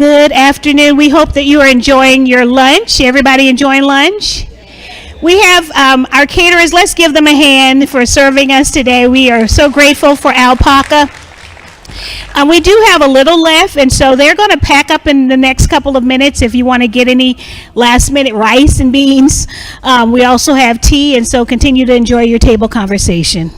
Good afternoon. We hope that you are enjoying your lunch. Everybody enjoying lunch? We have our caterers. Let's give them a hand for serving us today. We are so grateful for Alpaca. We do have a little left, and so they're going to pack up in the next couple of minutes if you want to get any last minute rice and beans. We also have tea, and so continue to enjoy your table conversation.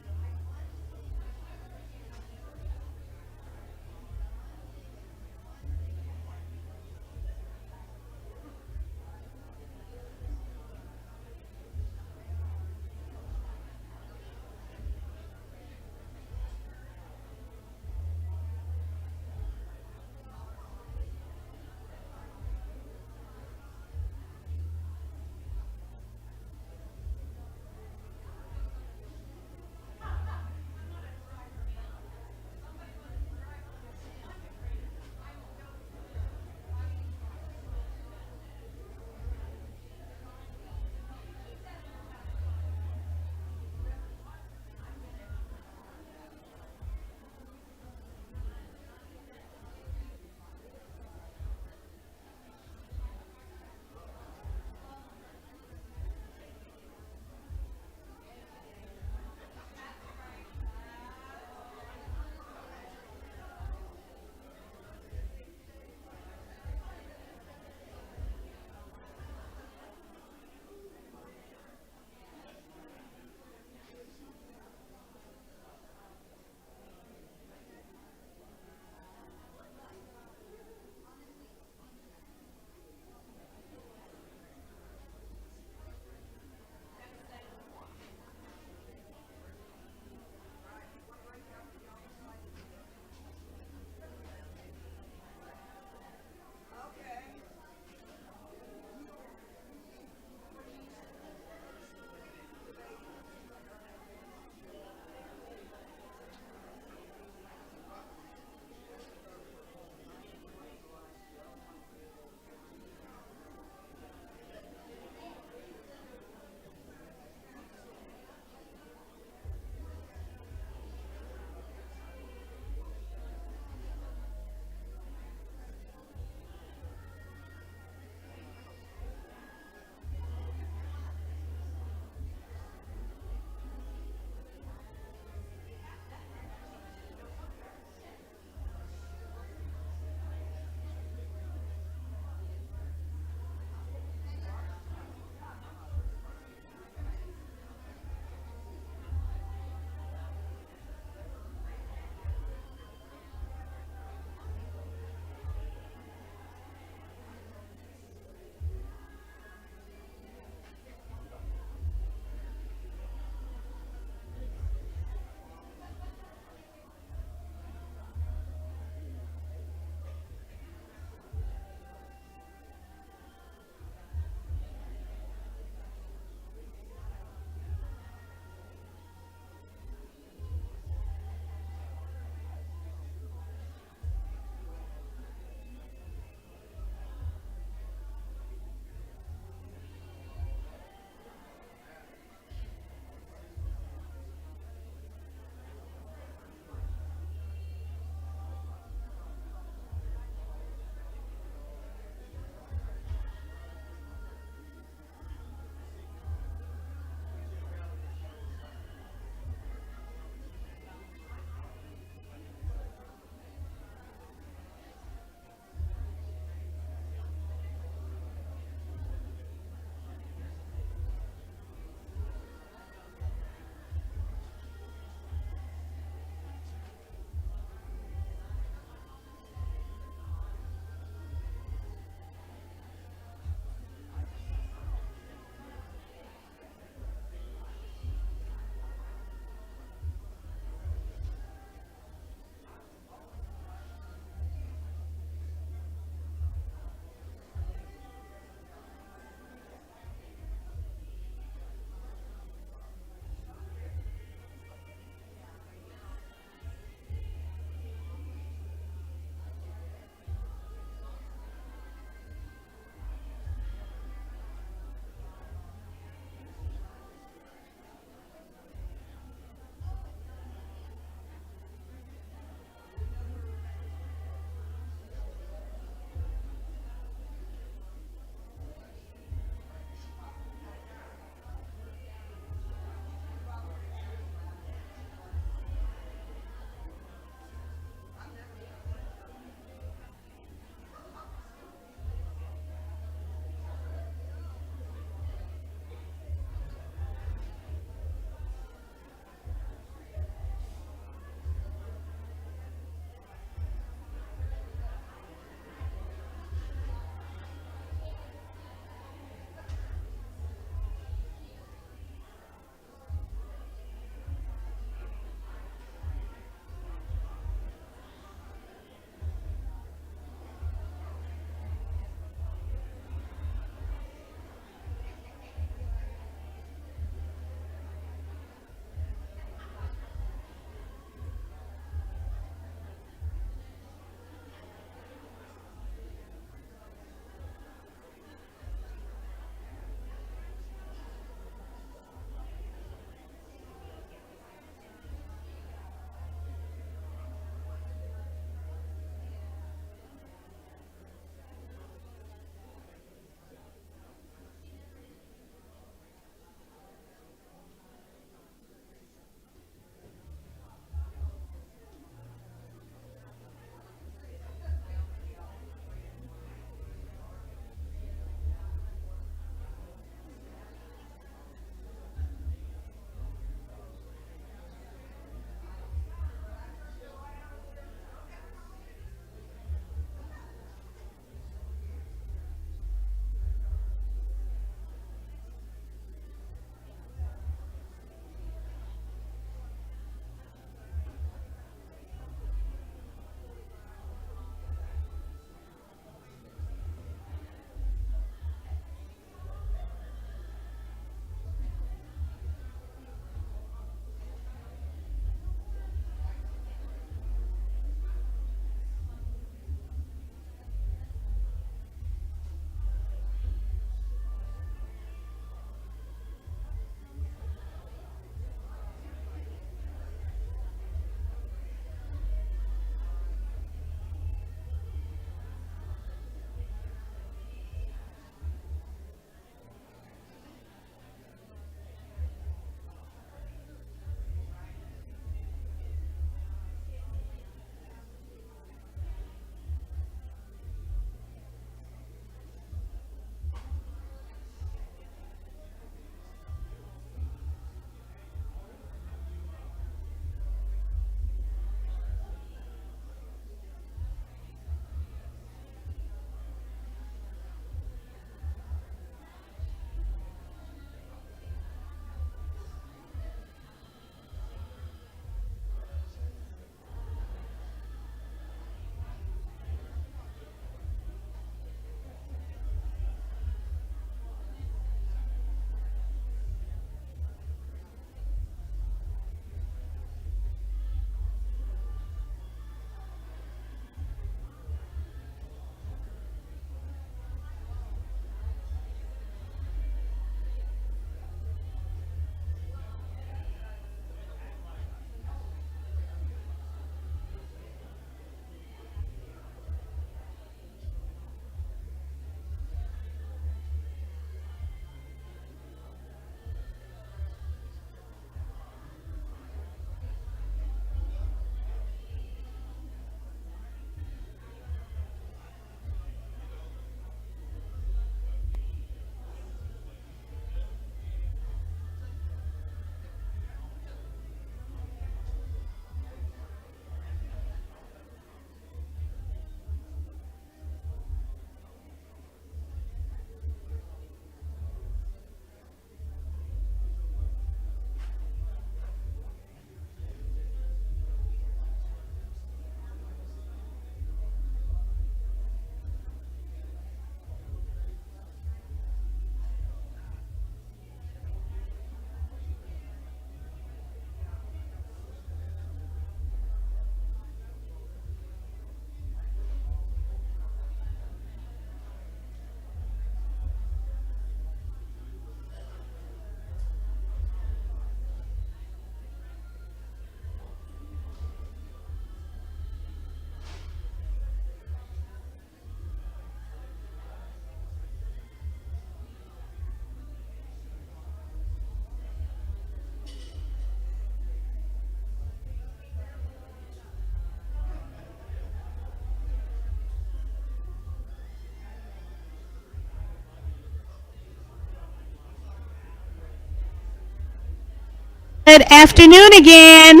Good afternoon again.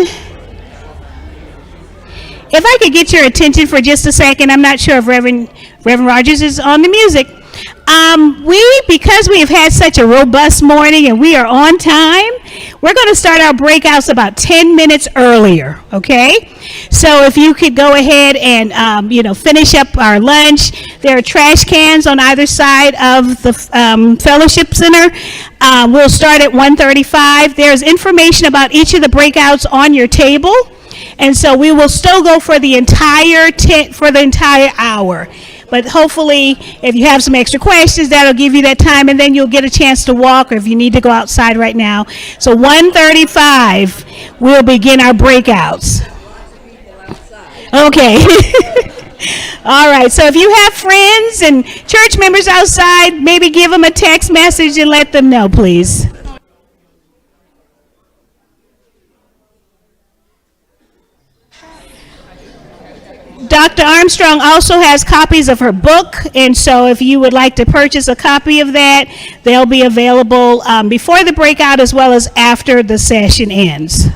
If I could get your attention for just a second, I'm not sure if Reverend Rogers is on the music. Because we have had such a robust morning and we are on time, we're going to start our breakouts about 10 minutes earlier, okay? So if you could go ahead and, finish up our lunch. There are trash cans on either side of the fellowship center. We'll start at 1:35. There's information about each of the breakouts on your table. And so we will still go for the entire hour. But hopefully, if you have some extra questions, that'll give you that time, and then you'll get a chance to walk, or if you need to go outside right now. So 1:35, we'll begin our breakouts. Okay. All right. So if you have friends and church members outside, maybe give them a text message and let them know, please. Dr. Armstrong also has copies of her book, and so if you would like to purchase a copy of that, they'll be available before the breakout as well as after the session ends.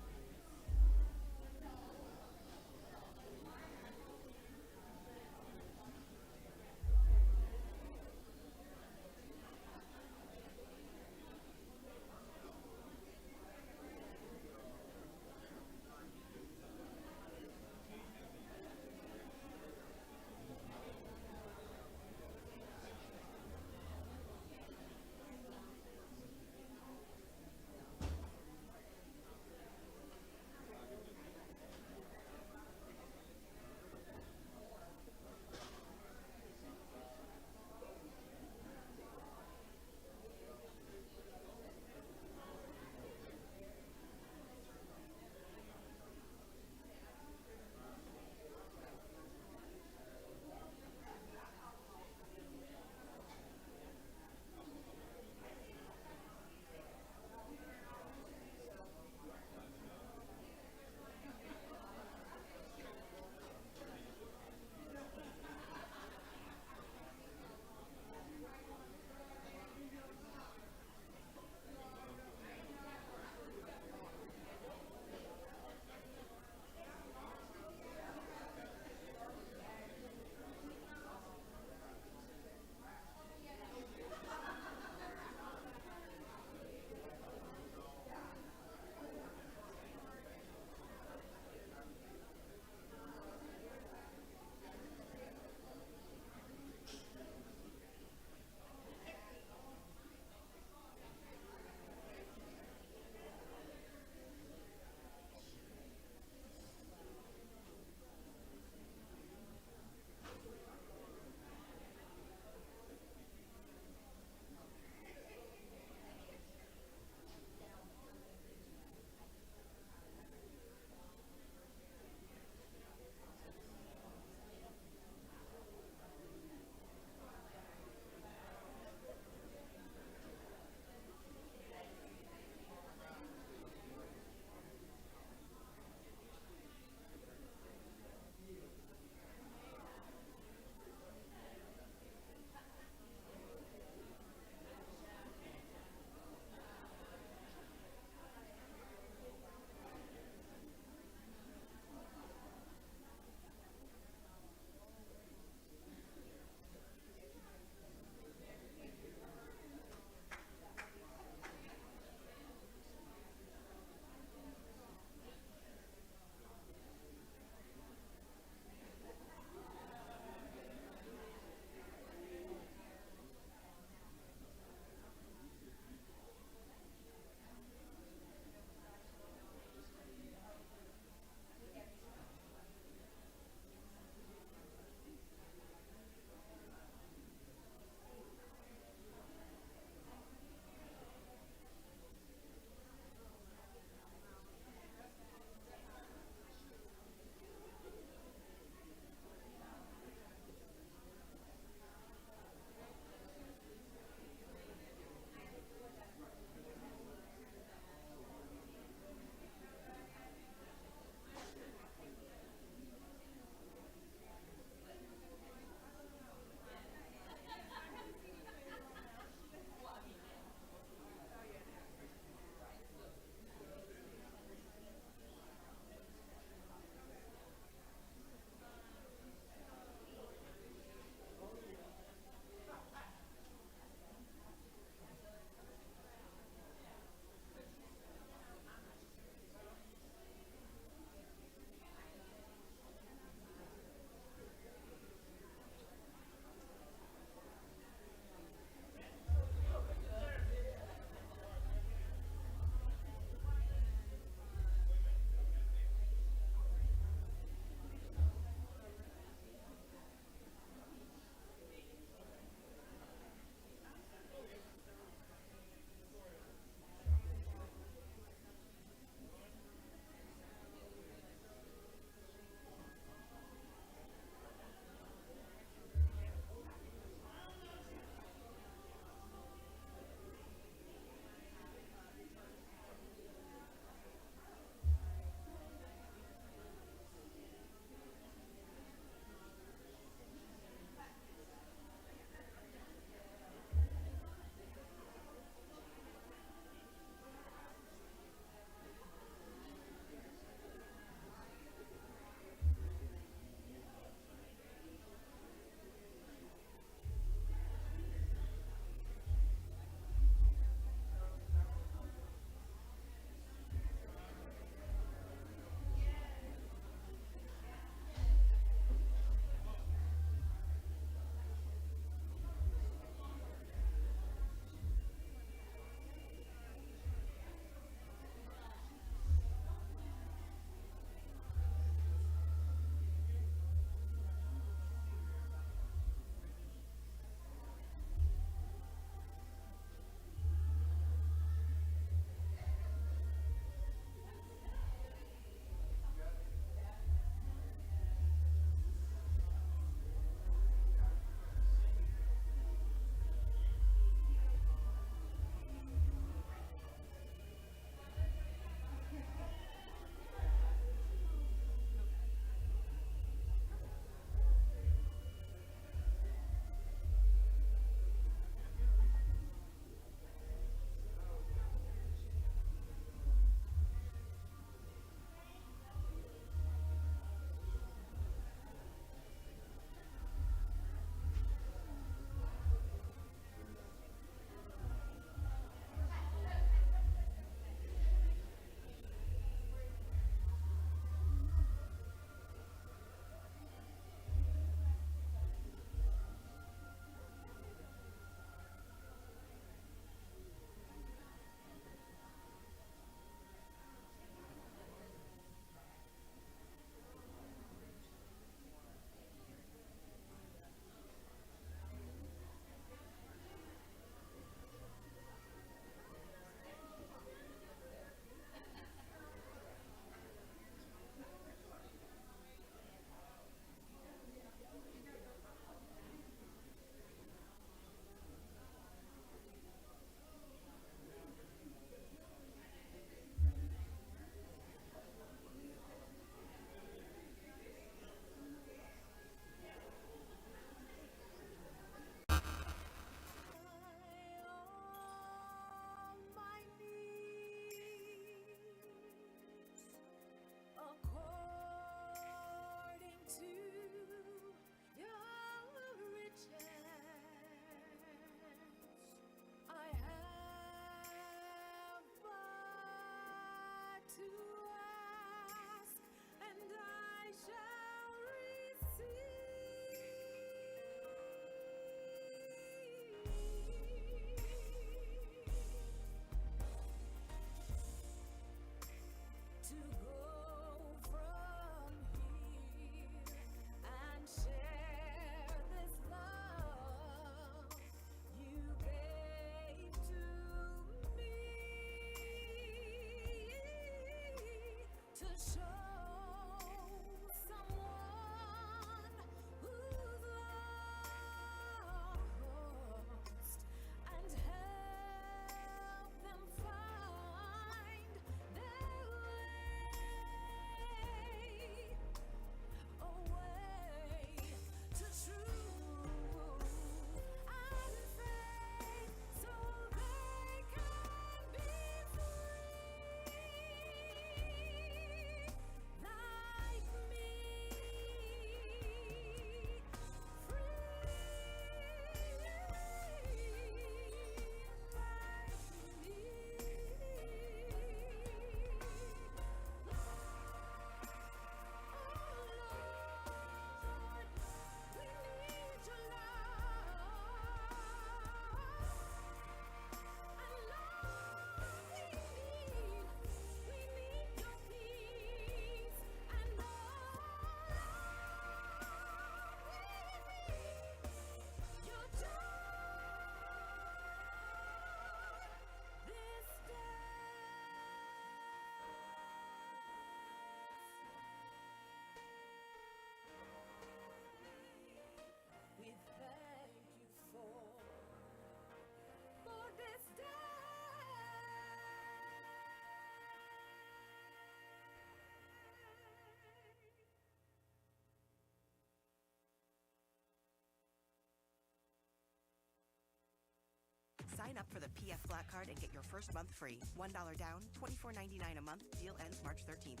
Sign up for the PF Flat Card and get your first month free. $1 down, $24.99 a month. Deal ends March 13th.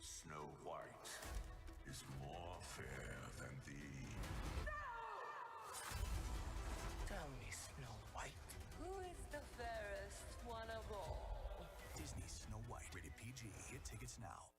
Snow White is more fair than thee. Tell me, Snow White. Who is the fairest one of all? Disney Snow White, rated PG. Get tickets now.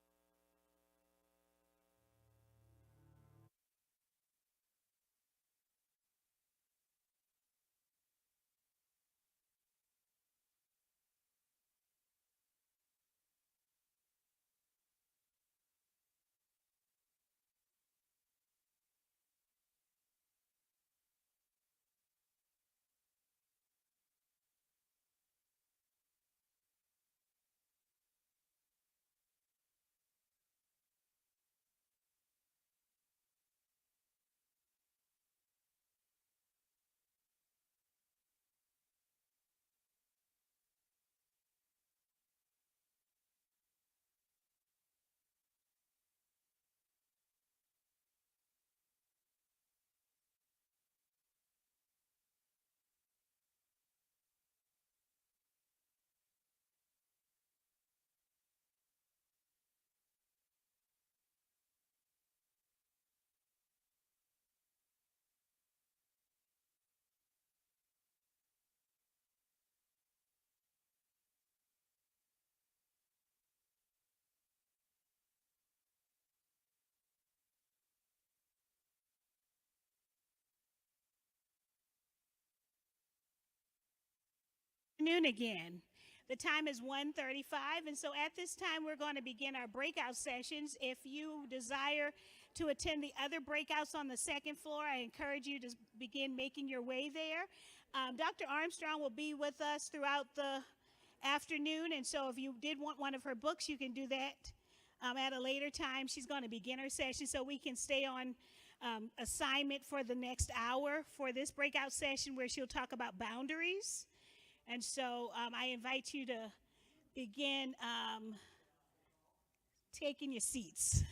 Noon again. The time is 1:35, and so at this time we're going to begin our breakout sessions. If you desire to attend the other breakouts on the second floor, I encourage you to begin making your way there. Dr. Armstrong will be with us throughout the afternoon, and so if you did want one of her books, you can do that at a later time. She's going to begin her session so we can stay on assignment for the next hour for this breakout session where she'll talk about boundaries. And so I invite you to begin taking your seats.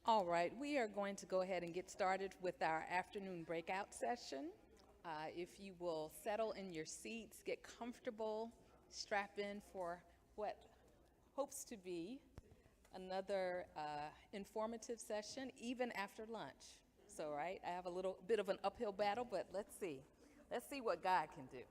All right, we are going to go ahead and get started with our afternoon breakout session. If you will settle in your seats, get comfortable, strap in for what hopes to be another informative session, even after lunch. So, right, I have a little bit of an uphill battle, but let's see. Let's see what God can do.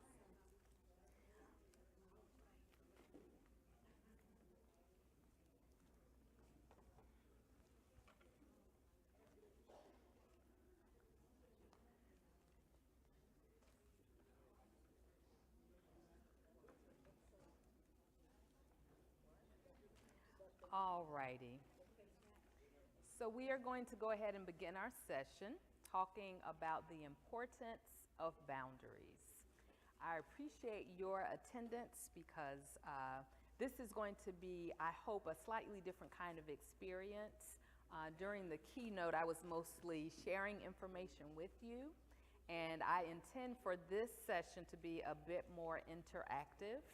All righty. So we are going to go ahead and begin our session talking about the importance of boundaries. I appreciate your attendance because this is going to be, I hope, a slightly different kind of experience. During the keynote, I was mostly sharing information with you, and I intend for this session to be a bit more interactive.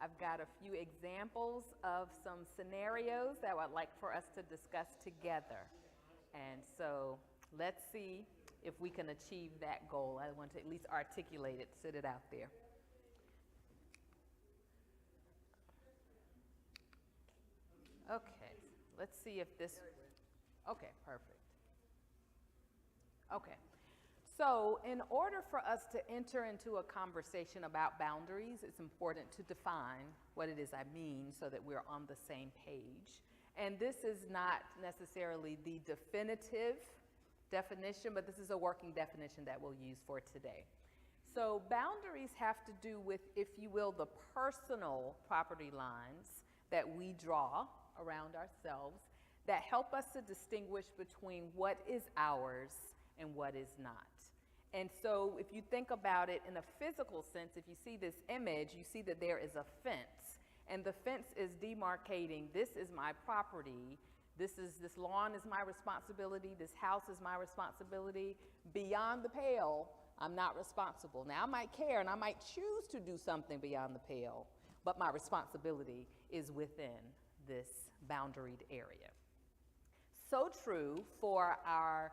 I've got a few examples of some scenarios that I'd like for us to discuss together. And so let's see if we can achieve that goal. I want to at least articulate it, sit it out there. Okay, let's see if this, okay, perfect. Okay. So in order for us to enter into a conversation about boundaries, it's important to define what it is I mean so that we're on the same page. And this is not necessarily the definitive definition, but this is a working definition that we'll use for today. So boundaries have to do with, if you will, the personal property lines that we draw around ourselves that help us to distinguish between what is ours and what is not. And so if you think about it in a physical sense, if you see this image, you see that there is a fence. And the fence is demarcating, this is my property, this lawn is my responsibility, this house is my responsibility. Beyond the pale, I'm not responsible. Now I might care and I might choose to do something beyond the pale, but my responsibility is within this boundaried area. So true for our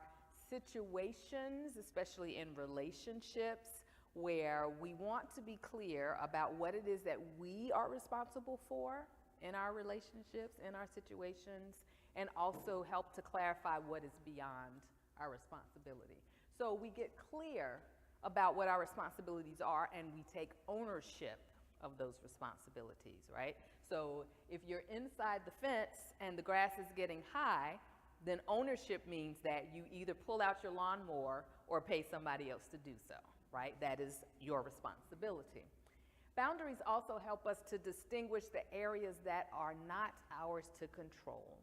situations, especially in relationships, where we want to be clear about what it is that we are responsible for in our relationships, in our situations, and also help to clarify what is beyond our responsibility. So we get clear about what our responsibilities are and we take ownership of those responsibilities, right? So if you're inside the fence and the grass is getting high, then ownership means that you either pull out your lawnmower or pay somebody else to do so, right? That is your responsibility. Boundaries also help us to distinguish the areas that are not ours to control.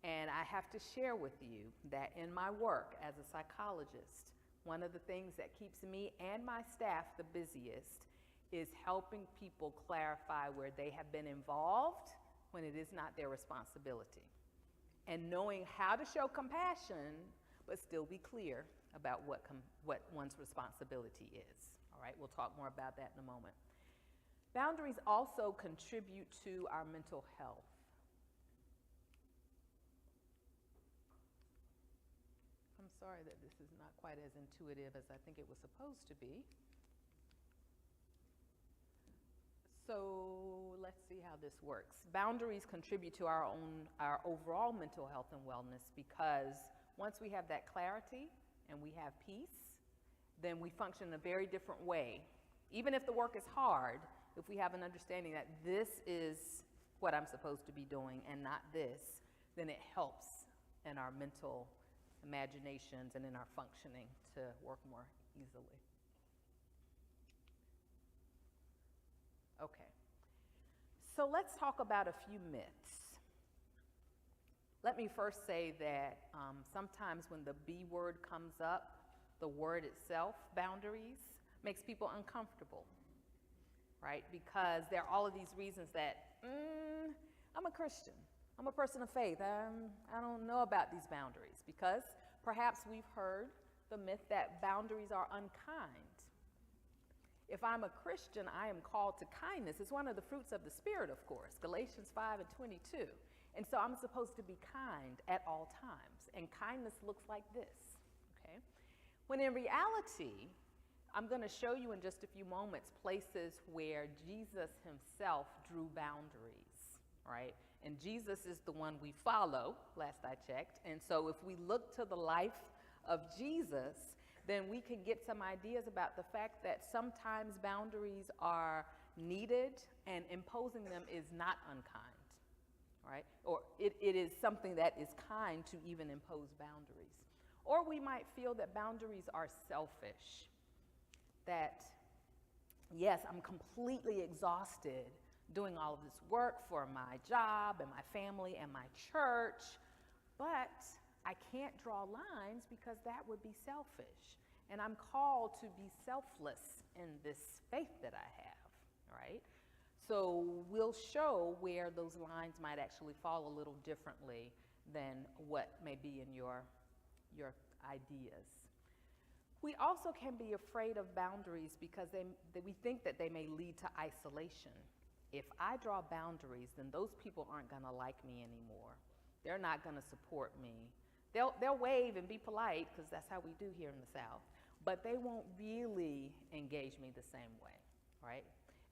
And I have to share with you that in my work as a psychologist, one of the things that keeps me and my staff the busiest is helping people clarify where they have been involved when it is not their responsibility. And knowing how to show compassion, but still be clear about what one's responsibility is. All right, we'll talk more about that in a moment. Boundaries also contribute to our mental health. I'm sorry that this is not quite as intuitive as I think it was supposed to be. So let's see how this works. Boundaries contribute to our overall mental health and wellness because once we have that clarity and we have peace, then we function in a very different way. Even if the work is hard, if we have an understanding that this is what I'm supposed to be doing and not this, then it helps in our mental imaginations and in our functioning to work more easily. Okay, so let's talk about a few myths. Let me first say that sometimes when the B word comes up, the word itself, boundaries, makes people uncomfortable, right? Because there are all of these reasons that, I'm a Christian, I'm a person of faith, I don't know about these boundaries, because perhaps we've heard the myth that boundaries are unkind. If I'm a Christian, I am called to kindness. It's one of the fruits of the Spirit, of course, Galatians 5:22. And so I'm supposed to be kind at all times. and kindness looks like this, okay? When in reality, I'm going to show you in just a few moments places where Jesus himself drew boundaries, right? And Jesus is the one we follow, last I checked. And so if we look to the life of Jesus, then we can get some ideas about the fact that sometimes boundaries are needed and imposing them is not unkind, right? Or it is something that is kind to even impose boundaries. Or we might feel that boundaries are selfish, that, yes, I'm completely exhausted doing all of this work for my job and my family and my church, but I can't draw lines because that would be selfish. And I'm called to be selfless in this faith that I have, right? So we'll show where those lines might actually fall a little differently than what may be in your ideas. We also can be afraid of boundaries because we think that they may lead to isolation. If I draw boundaries, then those people aren't going to like me anymore. They're not going to support me. They'll wave and be polite because that's how we do here in the South, but they won't really engage me the same way, right?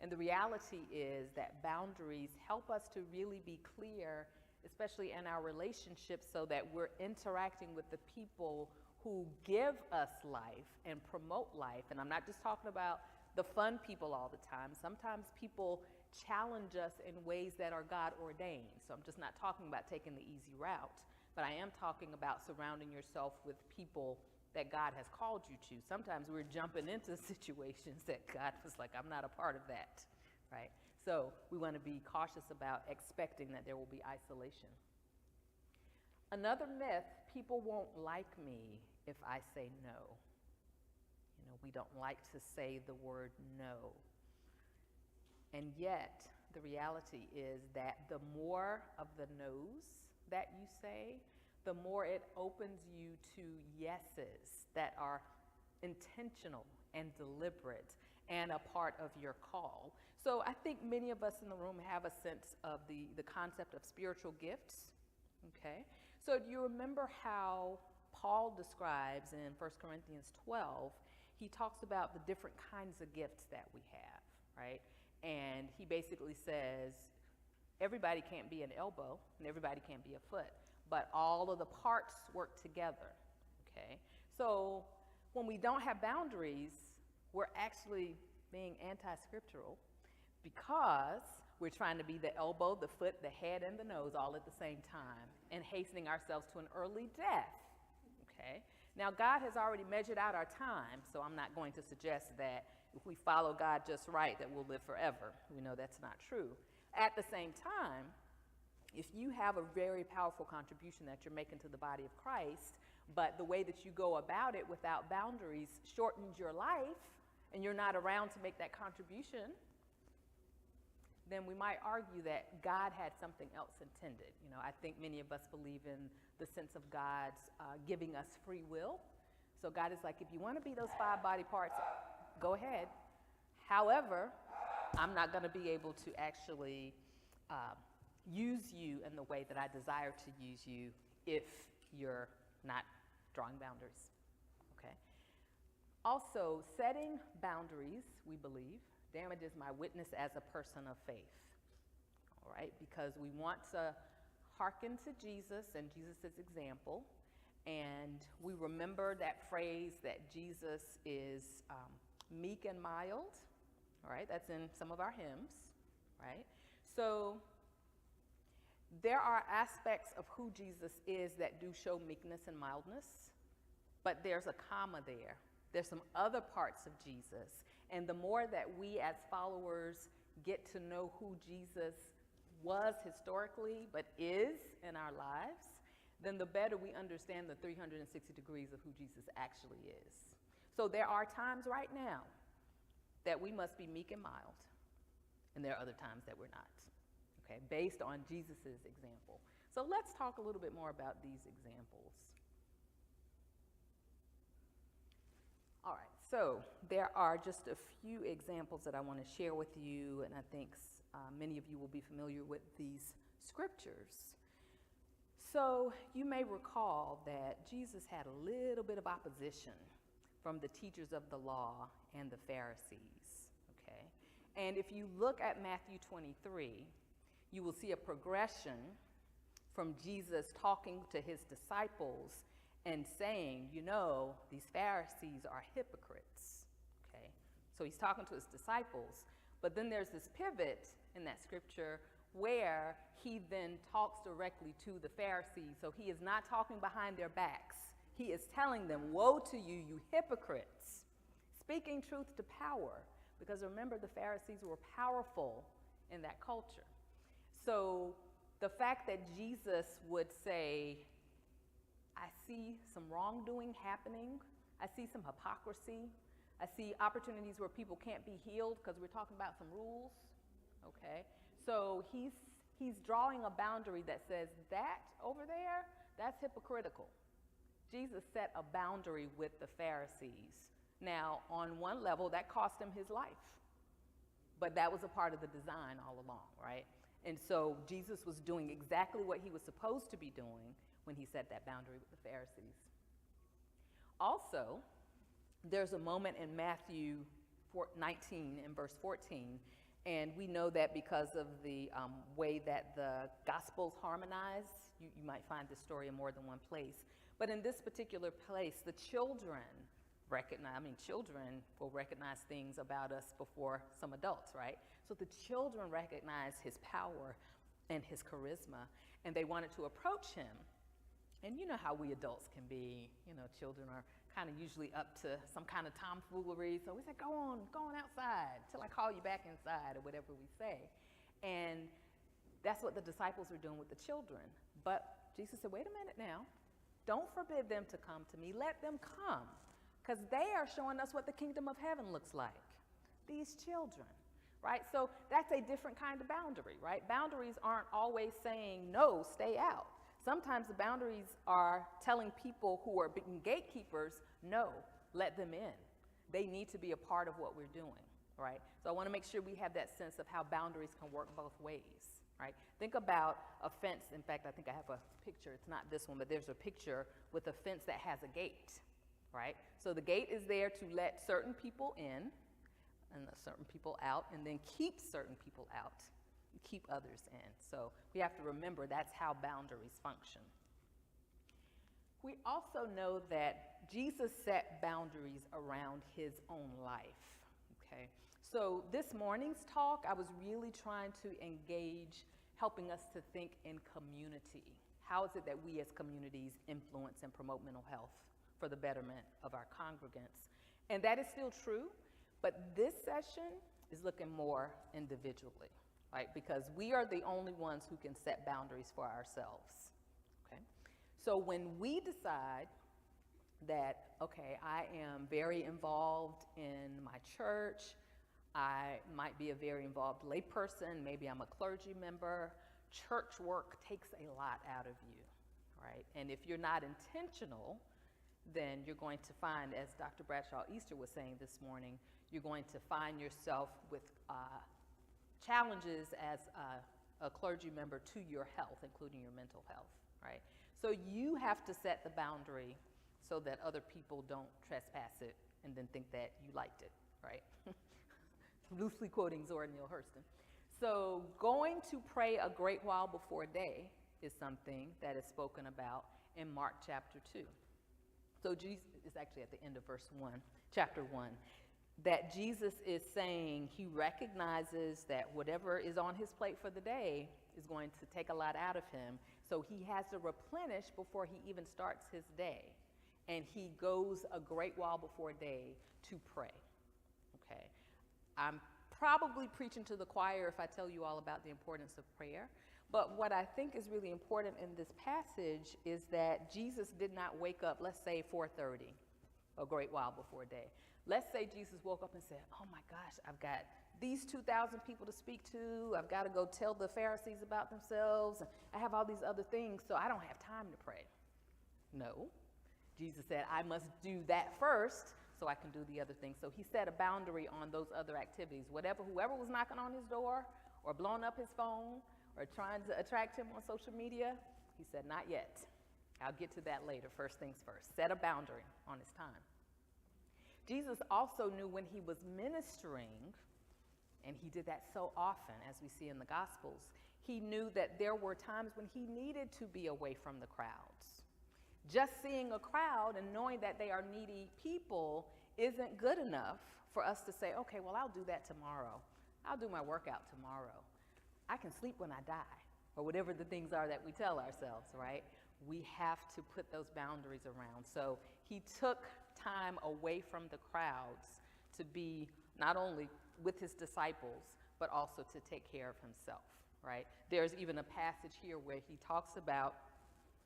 And the reality is that boundaries help us to really be clear, especially in our relationships, so that we're interacting with the people who give us life and promote life. And I'm not just talking about the fun people all the time. Sometimes people challenge us in ways that are God ordained. So I'm just not talking about taking the easy route, but I am talking about surrounding yourself with people that God has called you to. Sometimes we're jumping into situations that God was like, I'm not a part of that, right? So we want to be cautious about expecting that there will be isolation. Another myth, people won't like me if I say no. You know, we don't like to say the word no. And yet, the reality is that the more of the no's that you say, the more it opens you to yeses that are intentional and deliberate and a part of your call. So I think many of us in the room have a sense of the concept of spiritual gifts, okay? So do you remember how Paul describes in 1 Corinthians 12, he talks about the different kinds of gifts that we have, right? And he basically says, everybody can't be an elbow and everybody can't be a foot, but all of the parts work together, okay? So when we don't have boundaries, we're actually being anti-scriptural because we're trying to be the elbow, the foot, the head, and the nose all at the same time and hastening ourselves to an early death, okay? Now, God has already measured out our time, so I'm not going to suggest that if we follow God just right that we'll live forever. We know that's not true. At the same time, if you have a very powerful contribution that you're making to the body of Christ, but the way that you go about it without boundaries shortens your life, and you're not around to make that contribution, then we might argue that God had something else intended. You know, I think many of us believe in the sense of God's giving us free will. So God is like, if you want to be those 5 body parts, go ahead. However, I'm not going to be able to actually use you in the way that I desire to use you if you're not drawing boundaries, okay? Also, setting boundaries, we believe, damages my witness as a person of faith, all right? Because we want to hearken to Jesus and Jesus' example, and we remember that phrase that Jesus is meek and mild, all right? That's in some of our hymns, right? So there are aspects of who Jesus is that do show meekness and mildness, but there's a comma there. There's some other parts of Jesus. And the more that we as followers get to know who Jesus was historically, but is in our lives, then the better we understand the 360 degrees of who Jesus actually is. So there are times right now that we must be meek and mild, and there are other times that we're not, okay, based on Jesus' example. So let's talk a little bit more about these examples. All right, so there are just a few examples that I want to share with you, and I think many of you will be familiar with these scriptures. So you may recall that Jesus had a little bit of opposition from the teachers of the law and the Pharisees, okay? And if you look at Matthew 23, you will see a progression from Jesus talking to his disciples and saying, you know, these Pharisees are hypocrites, okay? So he's talking to his disciples, but then there's this pivot in that scripture where he then talks directly to the Pharisees. So he is not talking behind their backs. He is telling them, woe to you, you hypocrites, speaking truth to power. Because remember, the Pharisees were powerful in that culture. So the fact that Jesus would say, I see some wrongdoing happening, I see some hypocrisy, I see opportunities where people can't be healed because we're talking about some rules, okay? So he's drawing a boundary that says that over there, that's hypocritical. Jesus set a boundary with the Pharisees. Now, on one level, that cost him his life, but that was a part of the design all along, right? And so Jesus was doing exactly what he was supposed to be doing when he set that boundary with the Pharisees. Also, there's a moment in Matthew 19 and verse 14, and we know that because of the way that the Gospels harmonize. You might find this story in more than one place. But in this particular place, the children children will recognize things about us before some adults, right? So the children recognize his power and his charisma, and they wanted to approach him. And you know how we adults can be. You know, children are kind of usually up to some kind of tomfoolery. So we say, go on outside till I call you back inside, or whatever we say. And that's what the disciples were doing with the children. But Jesus said, wait a minute now. Don't forbid them to come to me. Let them come, because they are showing us what the kingdom of heaven looks like. These children, right? So that's a different kind of boundary, right? Boundaries aren't always saying, no, stay out. Sometimes the boundaries are telling people who are being gatekeepers, no, let them in. They need to be a part of what we're doing, right? So I want to make sure we have that sense of how boundaries can work both ways, right? Think about a fence. In fact, I think I have a picture. It's not this one, but there's a picture with a fence that has a gate, right? So the gate is there to let certain people in and certain people out, and then keep certain people out, keep others in. So we have to remember that's how boundaries function. We also know that Jesus set boundaries around his own life, okay? So this morning's talk, I was really trying to engage, helping us to think in community. How is it that we as communities influence and promote mental health for the betterment of our congregants? And that is still true, but this session is looking more individually, right? Because we are the only ones who can set boundaries for ourselves, okay? So when we decide that, okay, I am very involved in my church, I might be a very involved layperson, maybe I'm a clergy member, church work takes a lot out of you, right? And if you're not intentional, then you're going to find, as Dr. Bradshaw Easter was saying this morning, you're going to find yourself with challenges as a clergy member to your health, including your mental health, right? So you have to set the boundary so that other people don't trespass it and then think that you liked it, right? Loosely quoting Zora Neale Hurston. So going to pray a great while before day is something that is spoken about in Mark chapter 2. So Jesus is actually at the end of chapter 1, that Jesus is saying he recognizes that whatever is on his plate for the day is going to take a lot out of him. So he has to replenish before he even starts his day. And he goes a great while before day to pray, okay? I'm probably preaching to the choir if I tell you all about the importance of prayer. But what I think is really important in this passage is that Jesus did not wake up, let's say 4:30, a great while before day. Let's say Jesus woke up and said, oh my gosh, I've got these 2,000 people to speak to. I've got to go tell the Pharisees about themselves. And I have all these other things, so I don't have time to pray. No. Jesus said, I must do that first so I can do the other things. So he set a boundary on those other activities. Whoever was knocking on his door or blowing up his phone or trying to attract him on social media, He said, not yet. I'll get to that later. First things first. Set a boundary on his time. Jesus also knew when he was ministering, and he did that so often, as we see in the Gospels, he knew that there were times when he needed to be away from the crowds. Just seeing a crowd and knowing that they are needy people isn't good enough for us to say, okay, well, I'll do that tomorrow. I'll do my workout tomorrow. I can sleep when I die, or whatever the things are that we tell ourselves, right? We have to put those boundaries around. So he took time away from the crowds to be not only with his disciples, but also to take care of himself, right? There's even a passage here where he talks about,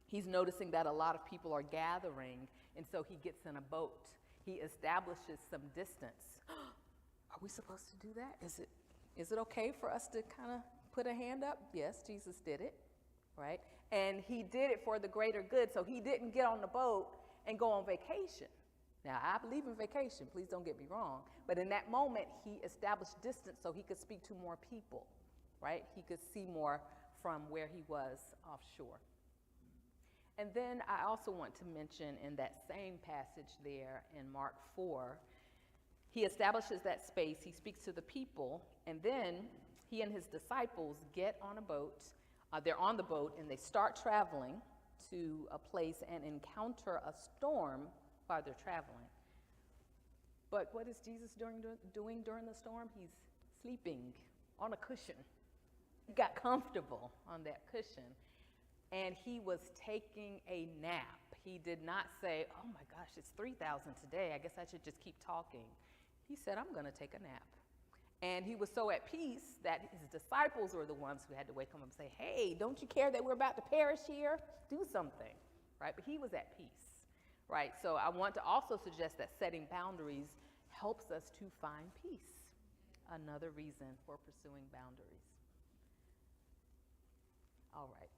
he's noticing that a lot of people are gathering, and so he gets in a boat. He establishes some distance. Are we supposed to do that? Is it okay for us to kind of put a hand up? Yes, Jesus did it, right? And he did it for the greater good, so he didn't get on the boat and go on vacation. Now, I believe in vacation, please don't get me wrong, but in that moment, he established distance so he could speak to more people, right? He could see more from where he was offshore. And then I also want to mention in that same passage there in Mark 4, he establishes that space, he speaks to the people, and then he and his disciples get on a boat. They're on the boat and they start traveling to a place and encounter a storm while they're traveling. But what is Jesus doing during the storm? He's sleeping on a cushion. He got comfortable on that cushion, and he was taking a nap. He did not say, oh my gosh, it's 3,000 today, I guess I should just keep talking. He said, I'm going to take a nap. And he was so at peace that his disciples were the ones who had to wake him up and say, hey, don't you care that we're about to perish here? Do something, right? But he was at peace, right? So I want to also suggest that setting boundaries helps us to find peace. Another reason for pursuing boundaries. All right.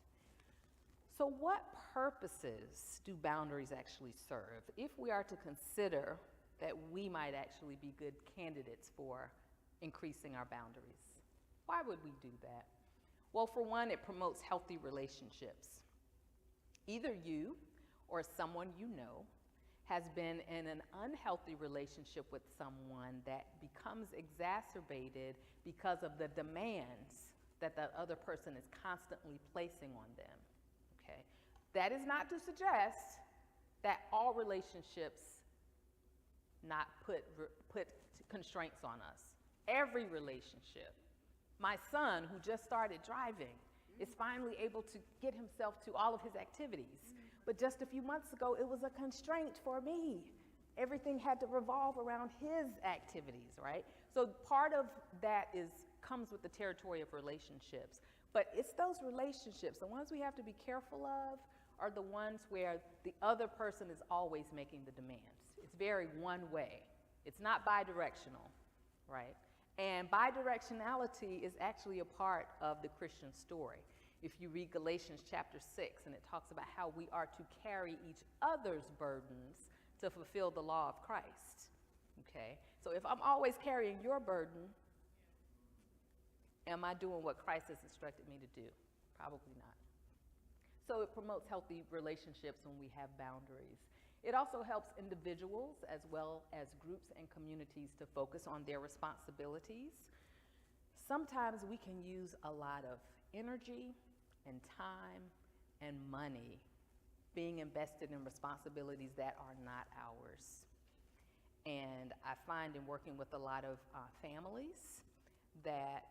So what purposes do boundaries actually serve? If we are to consider that we might actually be good candidates for increasing our boundaries, why would we do that? Well, for one, it promotes healthy relationships. Either you or someone you know has been in an unhealthy relationship with someone that becomes exacerbated because of the demands that the other person is constantly placing on them, okay? That is not to suggest that all relationships not put constraints on us. Every relationship. My son, who just started driving, is finally able to get himself to all of his activities. But just a few months ago, it was a constraint for me. Everything had to revolve around his activities, right? So part of that comes with the territory of relationships. But it's those relationships, the ones we have to be careful of, are the ones where the other person is always making the demands. It's very one way. It's not bi-directional, right? And bidirectionality is actually a part of the Christian story. If you read Galatians chapter 6, and it talks about how we are to carry each other's burdens to fulfill the law of Christ, okay? So if I'm always carrying your burden, am I doing what Christ has instructed me to do? Probably not. So it promotes healthy relationships when we have boundaries. It also helps individuals as well as groups and communities to focus on their responsibilities. Sometimes we can use a lot of energy and time and money being invested in responsibilities that are not ours. And I find in working with a lot of families that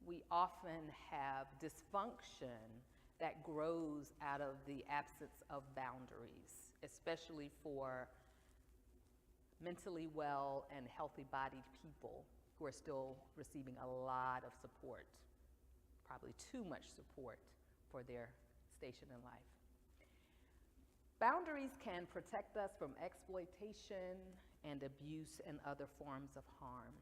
we often have dysfunction that grows out of the absence of boundaries, especially for mentally well and healthy-bodied people who are still receiving a lot of support, probably too much support for their station in life. Boundaries can protect us from exploitation and abuse and other forms of harm.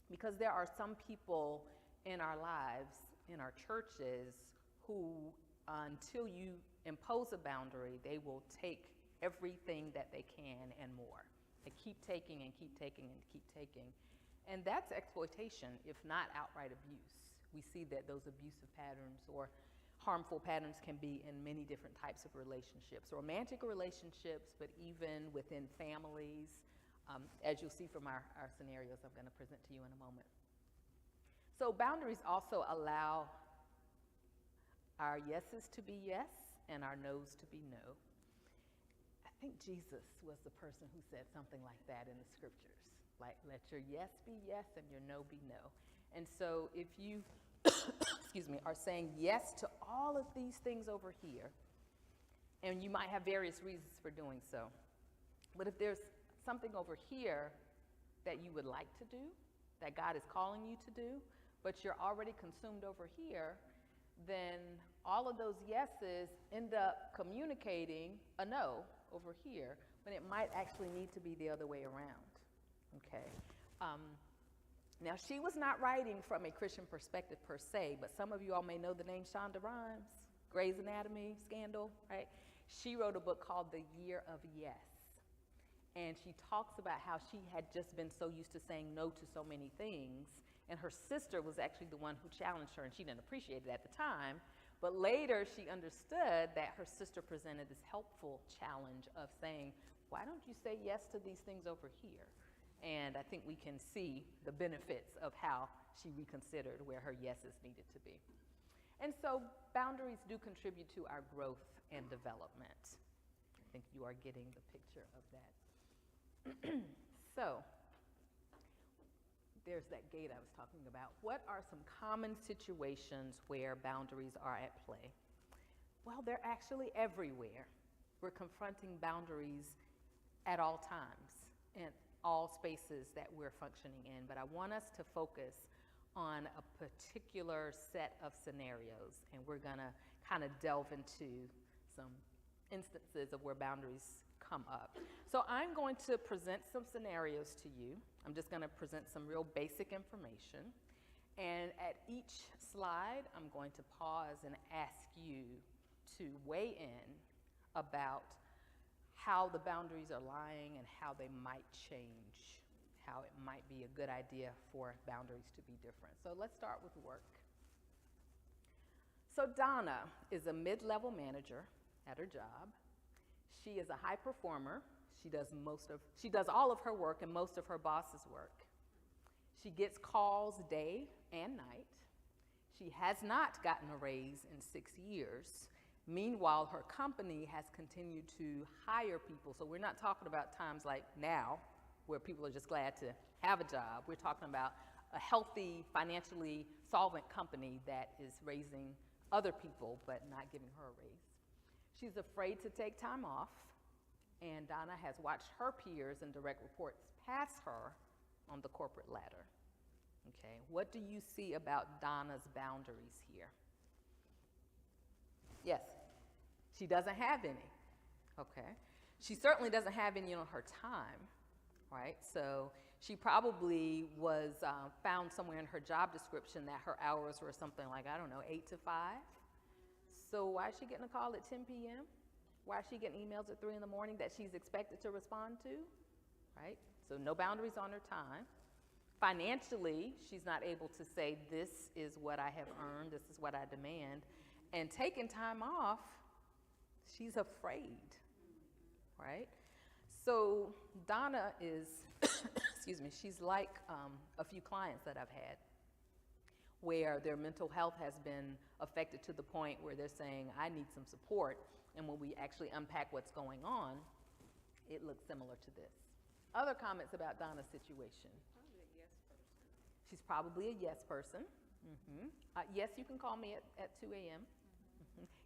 Because there are some people in our lives, in our churches, who until you impose a boundary, they will take everything that they can and more. They keep taking and keep taking and keep taking. And that's exploitation, if not outright abuse. We see that those abusive patterns or harmful patterns can be in many different types of relationships, romantic relationships, but even within families, as you'll see from our scenarios I'm going to present to you in a moment. So boundaries also allow our yeses to be yes and our no's to be no. I think Jesus was the person who said something like that in the scriptures. Like, let your yes be yes and your no be no. And so if you, excuse me, are saying yes to all of these things over here, and you might have various reasons for doing so, but if there's something over here that you would like to do, that God is calling you to do, but you're already consumed over here, then all of those yeses end up communicating a no over here, when it might actually need to be the other way around. Okay. Now, she was not writing from a Christian perspective per se, but some of you all may know the name Shonda Rhimes, Grey's Anatomy scandal, right? She wrote a book called The Year of Yes. And she talks about how she had just been so used to saying no to so many things. And her sister was actually the one who challenged her, and she didn't appreciate it at the time. But later, she understood that her sister presented this helpful challenge of saying, why don't you say yes to these things over here? And I think we can see the benefits of how she reconsidered where her yeses needed to be. And so boundaries do contribute to our growth and development. I think you are getting the picture of that. So there's that gate I was talking about. What are some common situations where boundaries are at play? Well, they're actually everywhere. We're confronting boundaries at all times in all spaces that we're functioning in, but I want us to focus on a particular set of scenarios, and we're gonna kind of delve into some instances of where boundaries come up. So I'm going to present some scenarios to you. I'm just going to present some real basic information. And at each slide, I'm going to pause and ask you to weigh in about how the boundaries are lying and how they might change, how it might be a good idea for boundaries to be different. So let's start with work. So Donna is a mid-level manager at her job. She is a high performer. She does all of her work and most of her boss's work. She gets calls day and night. She has not gotten a raise in 6 years. Meanwhile, her company has continued to hire people. So we're not talking about times like now where people are just glad to have a job. We're talking about a healthy, financially solvent company that is raising other people but not giving her a raise. She's afraid to take time off, and Donna has watched her peers and direct reports pass her on the corporate ladder. Okay, what do you see about Donna's boundaries here? Yes, she doesn't have any. Okay, she certainly doesn't have any on her time, right? So she probably was found somewhere in her job description that her hours were something like, I don't know, 8 to 5. So why is she getting a call at 10 p.m.? Why is she getting emails at 3 in the morning that she's expected to respond to, right? So no boundaries on her time. Financially, she's not able to say, this is what I have earned, this is what I demand. And taking time off, she's afraid, right? So Donna is, excuse me, she's like a few clients that I've had where their mental health has been affected to the point where they're saying, I need some support. And when we actually unpack what's going on, it looks similar to this. Other comments about Donna's situation? Probably a yes person. She's probably a yes person. Yes, you can call me at 2 a.m.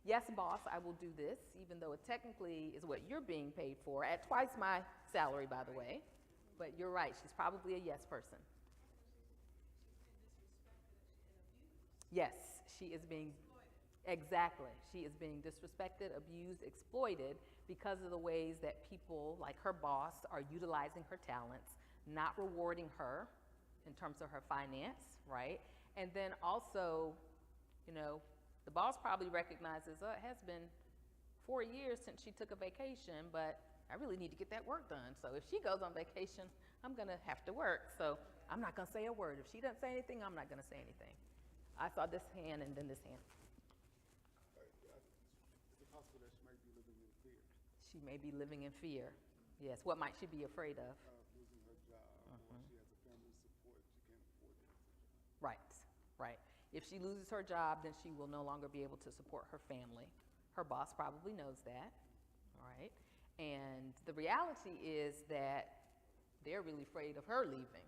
Yes, boss, I will do this, even though it technically is what you're being paid for, at twice my salary, by the way. But you're right, she's probably a yes person. Yes, she is being, exactly. She is being disrespected, abused, exploited because of the ways that people like her boss are utilizing her talents, not rewarding her in terms of her finance, right? And then also, you know, the boss probably recognizes, oh, it has been 4 years since she took a vacation, but I really need to get that work done. So if she goes on vacation, I'm gonna have to work. So I'm not gonna say a word. If she doesn't say anything, I'm not gonna say anything. I saw this hand and then this hand. She may be living in fear. Yes, what might she be afraid of? Losing her job, or she has a family to support, she can't afford to lose her job. Right, right. If she loses her job, then she will no longer be able to support her family. Her boss probably knows that, all right? And the reality is that they're really afraid of her leaving,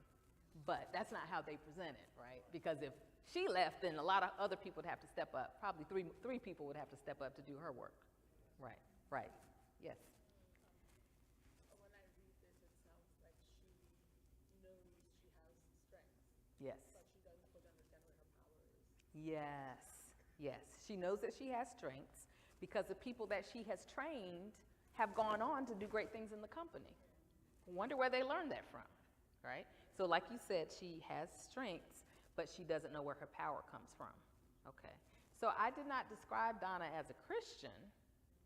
but that's not how they present it, right? Because if she left, then a lot of other people would have to step up. Probably three people would have to step up to do her work. Right, right, yes. When I read this, it sounds like she knows she has strengths, Yes. but she doesn't fully understand where her power is. Yes, yes. She knows that she has strengths because the people that she has trained have gone on to do great things in the company. Wonder where they learned that from, right? So like you said, she has strengths, but she doesn't know where her power comes from. Okay. So I did not describe Donna as a Christian,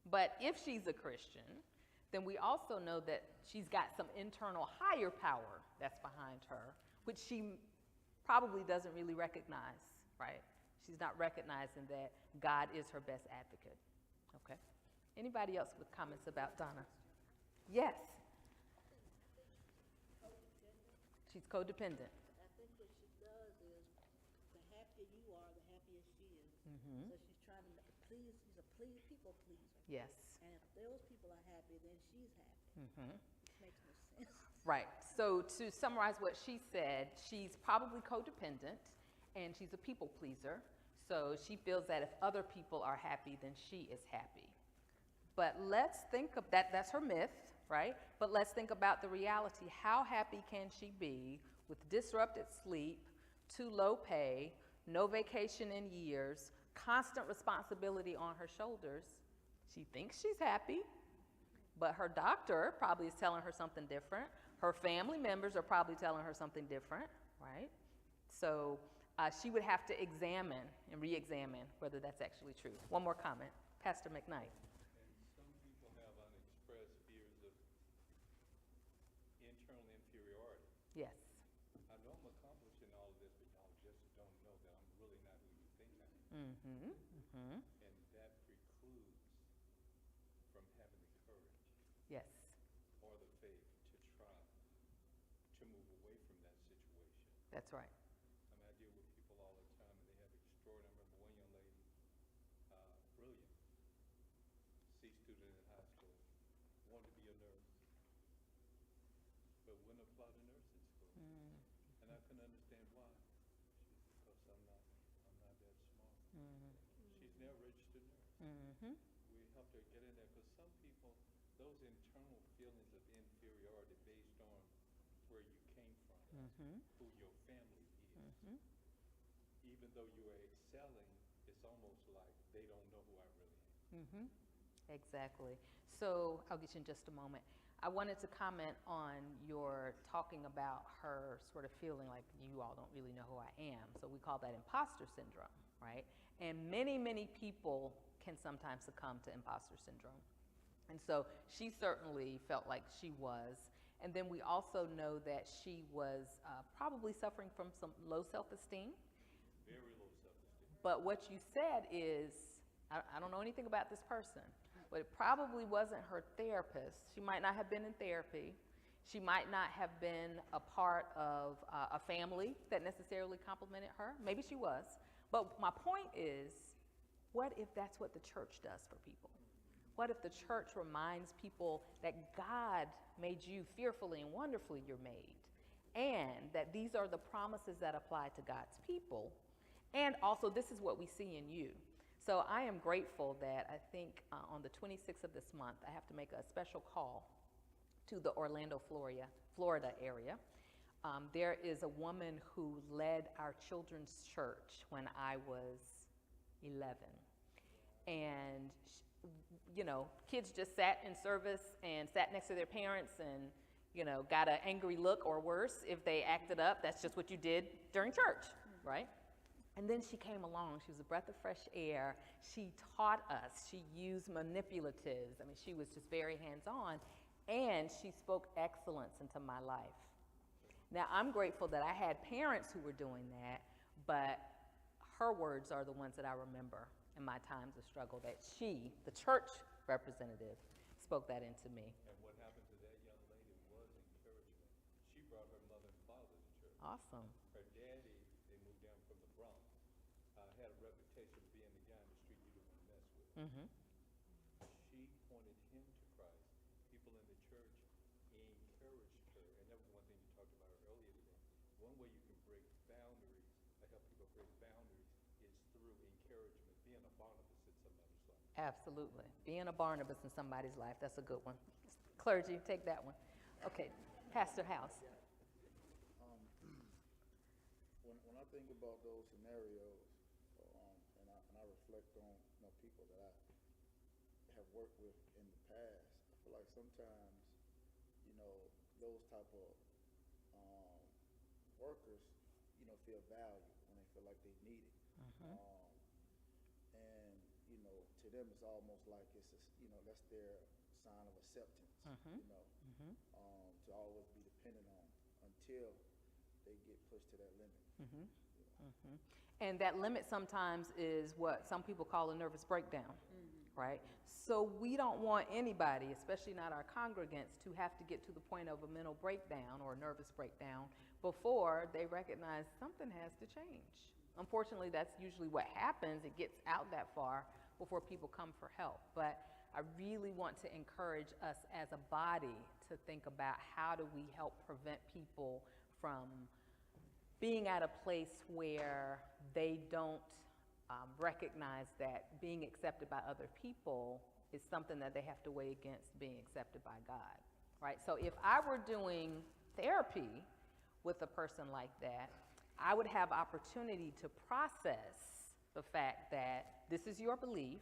but if she's a Christian, then we also know that she's got some internal higher power that's behind her, which she probably doesn't really recognize, right? She's not recognizing that God is her best advocate. Okay. Anybody else with comments about Donna? Yes. She's codependent. I think what she does is, the happier you are, the happier she is. So she's trying to please, she's a people pleaser. Yes. And if those people are happy, then she's happy. Makes no sense. Right. So to summarize what she said, she's probably codependent and she's a people pleaser. So she feels that if other people are happy, then she is happy. But let's think of that, that's her myth, right? But let's think about the reality. How happy can she be with disrupted sleep, too low pay, no vacation in years, constant responsibility on her shoulders? She thinks she's happy, but her doctor probably is telling her something different. Her family members are probably telling her something different, right? So she would have to examine and re-examine whether that's actually true. One more comment, Pastor McKnight. Some people have unexpressed fears of internal inferiority. Yes. I know I'm accomplishing all of this, but y'all just don't know that I'm really not who you think I am. And that precludes from having the courage Yes. or the faith to try to move away from that situation. That's right. I mean, I deal with people all the time, and they have extraordinary. I remember one young lady, brilliant, C student in high school, wanted to be a nurse, but wouldn't apply to nursing school. And I couldn't understand why. She said, because I'm not that smart. She's now a registered nurse. We helped her get in there, because some people, those internal feelings of inferiority based on where you came from, who your family is, even though you are excelling, it's almost like they don't know who I really am. Exactly. So I'll get you in just a moment. I wanted to comment on your talking about her sort of feeling like you all don't really know who I am. So we call that imposter syndrome, right? And many, many people can sometimes succumb to imposter syndrome. And so she certainly felt like she was. And then we also know that she was probably suffering from some low self-esteem. Very low self-esteem. But what you said is, I don't know anything about this person, but it probably wasn't her therapist. She might not have been in therapy. She might not have been a part of a family that necessarily complimented her. Maybe she was. But my point is, what if that's what the church does for people? What if the church reminds people that God made you fearfully and wonderfully you're made, and that these are the promises that apply to God's people, and also this is what we see in you. So I am grateful that I think on the 26th of this month, I have to make a special call to the Orlando, Florida area. There is a woman who led our children's church when I was 11. And, you know, kids just sat in service and sat next to their parents and, you know, got an angry look or worse if they acted up. That's just what you did during church, right? And then she came along. She was a breath of fresh air. She taught us. She used manipulatives. I mean, she was just very hands-on. And she spoke excellence into my life. Now, I'm grateful that I had parents who were doing that, but her words are the ones that I remember in my times of struggle, that she, the church representative, spoke that into me. And what happened to that young lady was encouragement. She brought her mother and father to church. Awesome. Her daddy, they moved down from the Bronx, had a reputation of being the guy in the street you didn't want to mess with. Mm-hmm. She pointed him to Christ. People in the church encouraged her. And that was one thing you talked about earlier today. One way you can break boundaries, or help people break boundaries, is through encouragement, being a Barnabas in somebody's life. Absolutely. Being a Barnabas in somebody's life, that's a good one. Clergy, take that one. Okay, Pastor House. When I think about those scenarios, and I reflect on people that I have worked with in the past, I feel like sometimes those type of workers feel valued when they feel like they need it. And to them it's almost like it's that's their sign of acceptance. To always be dependent on until they get pushed to that limit. And that limit sometimes is what some people call a nervous breakdown, right? So we don't want anybody, especially not our congregants, to have to get to the point of a mental breakdown or a nervous breakdown before they recognize something has to change. Unfortunately, that's usually what happens. It gets out that far before people come for help. But I really want to encourage us as a body to think about how do we help prevent people from being at a place where they don't recognize that being accepted by other people is something that they have to weigh against being accepted by God, right? So if I were doing therapy with a person like that, I would have opportunity to process the fact that this is your belief,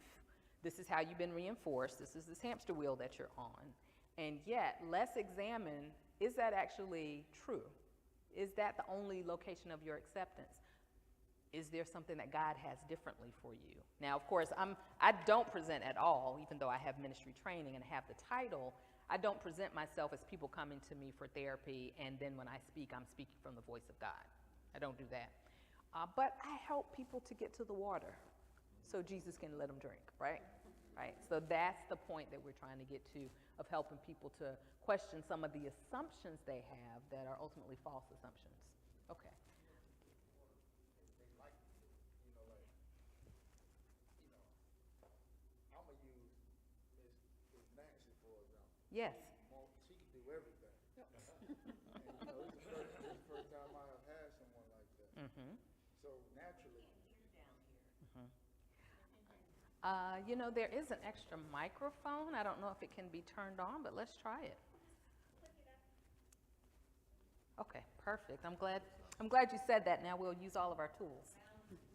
this is how you've been reinforced, this is this hamster wheel that you're on, and yet let's examine, is that actually true? Is that the only location of your acceptance? Is there something that God has differently for you? Now, of course, I don't present at all, even though I have ministry training and have the title. I don't present myself as people coming to me for therapy, and then when I speak, I'm speaking from the voice of God. I don't do that. But I help people to get to the water so Jesus can let them drink, right? Right. So that's the point that we're trying to get to, of helping people to question some of the assumptions they have that are ultimately false assumptions. Okay. I'm going to use Miss Nancy, for example. Yes. She can do everything. And, this is the first time I have had someone like that. So naturally. There is an extra microphone. I don't know if it can be turned on, but let's try it. Okay, perfect. I'm glad you said that. Now we'll use all of our tools.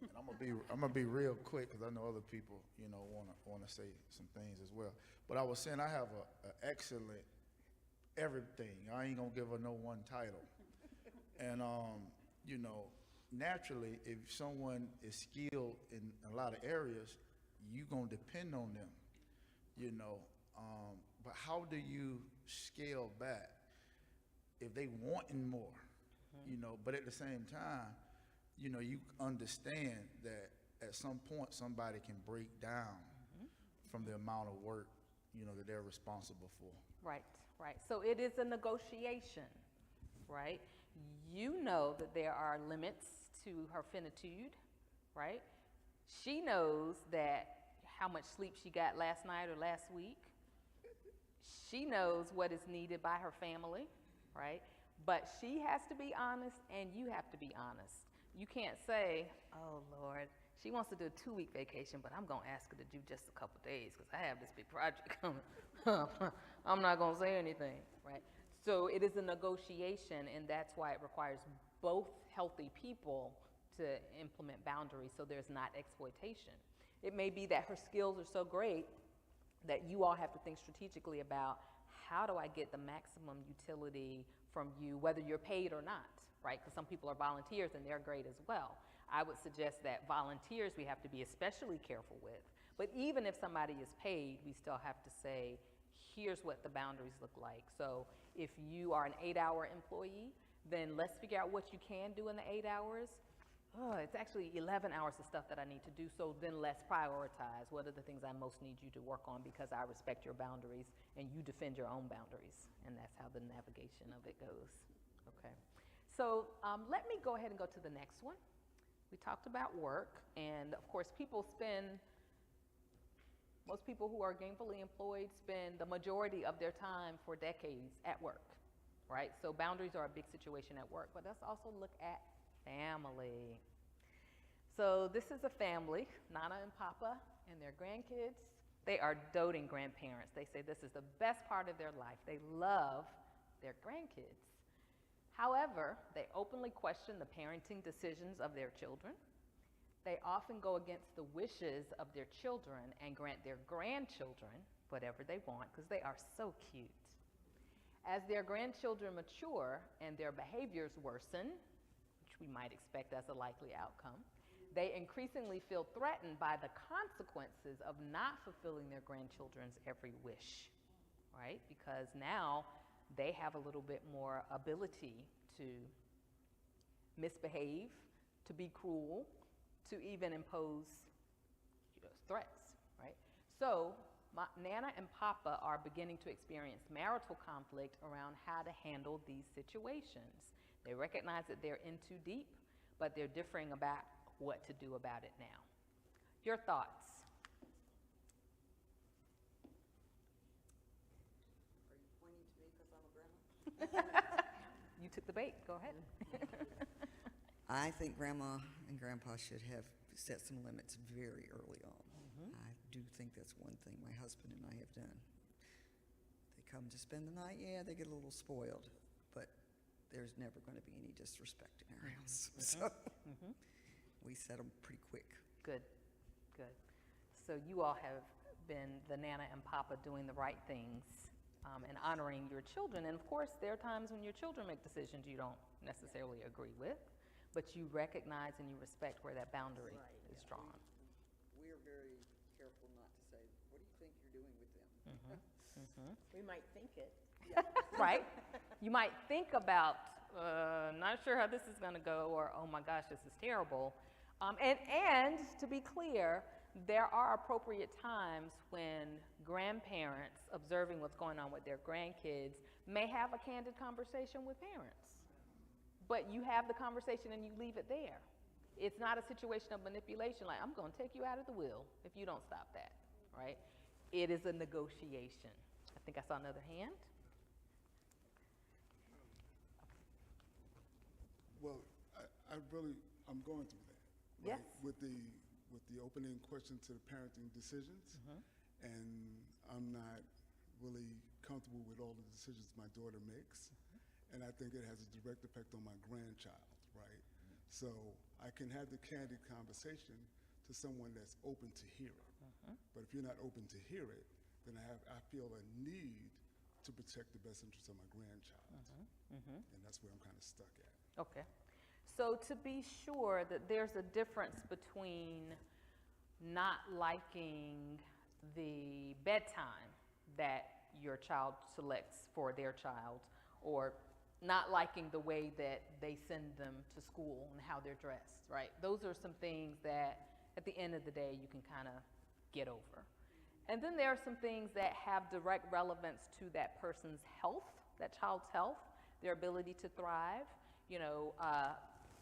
And I'm gonna be real quick because I know other people, want to say some things as well. But I was saying I have a excellent everything. I ain't gonna give her no one title. And naturally, if someone is skilled in a lot of areas, you're gonna depend on them. But how do you scale back if they wanting more? But at the same time, you understand that at some point somebody can break down from the amount of work, that they're responsible for. Right. So it is a negotiation, right? You know that there are limits to her finitude, right? She knows that how much sleep she got last night or last week. She knows what is needed by her family, right? But she has to be honest and you have to be honest. You can't say, oh Lord, she wants to do a 2-week vacation, but I'm gonna ask her to do just a couple days because I have this big project coming. I'm not gonna say anything, right? So it is a negotiation, and that's why it requires both healthy people to implement boundaries so there's not exploitation. It may be that her skills are so great that you all have to think strategically about, how do I get the maximum utility from you, whether you're paid or not, right? Because some people are volunteers and they're great as well. I would suggest that volunteers we have to be especially careful with. But even if somebody is paid, we still have to say, here's what the boundaries look like. So if you are an 8-hour employee, then let's figure out what you can do in the 8 hours. it's actually 11 hours of stuff that I need to do, so then let's prioritize. What are the things I most need you to work on because I respect your boundaries and you defend your own boundaries, and that's how the navigation of it goes. Okay, so let me go ahead and go to the next one. We talked about work, and of course most people who are gainfully employed spend the majority of their time for decades at work, right? So boundaries are a big situation at work, but let's also look at family. So this is a family, Nana and Papa and their grandkids. They are doting grandparents. They say this is the best part of their life. They love their grandkids. However, they openly question the parenting decisions of their children. They often go against the wishes of their children and grant their grandchildren whatever they want because they are so cute. As their grandchildren mature and their behaviors worsen, which we might expect as a likely outcome, they increasingly feel threatened by the consequences of not fulfilling their grandchildren's every wish, right? Because now they have a little bit more ability to misbehave, to be cruel, to even impose threats, right? So Nana and Papa are beginning to experience marital conflict around how to handle these situations. They recognize that they're in too deep, but they're differing about what to do about it now. Your thoughts? Are you pointing to me because I'm a grandma? You took the bait, go ahead. I think Grandma and Grandpa should have set some limits very early on. I do think that's one thing my husband and I have done. They come to spend the night, yeah, they get a little spoiled, but there's never going to be any disrespect in our house. So we set them pretty quick. Good, good. So you all have been the Nana and Papa doing the right things and honoring your children. And of course, there are times when your children make decisions you don't necessarily agree with, but you recognize and you respect where that boundary is drawn. We're very careful not to say, what do you think you're doing with them? We might think it. Right? You might think about, not sure how this is going to go, or oh my gosh, this is terrible. And to be clear, there are appropriate times when grandparents observing what's going on with their grandkids may have a candid conversation with parents. But you have the conversation and you leave it there. It's not a situation of manipulation, like I'm going to take you out of the will if you don't stop that, right? It is a negotiation. I think I saw another hand. Well, I'm going through that. Yes. With the opening question to the parenting decisions, and I'm not really comfortable with all the decisions my daughter makes, and I think it has a direct effect on my grandchild, right? So I can have the candid conversation to someone that's open to hear it. But if you're not open to hear it, then I feel a need to protect the best interests of my grandchild. And that's where I'm kind of stuck at. Okay. So to be sure that there's a difference between not liking the bedtime that your child selects for their child, or not liking the way that they send them to school and how they're dressed, right? Those are some things that at the end of the day you can kind of get over. And then there are some things that have direct relevance to that person's health, that child's health, their ability to thrive. You know,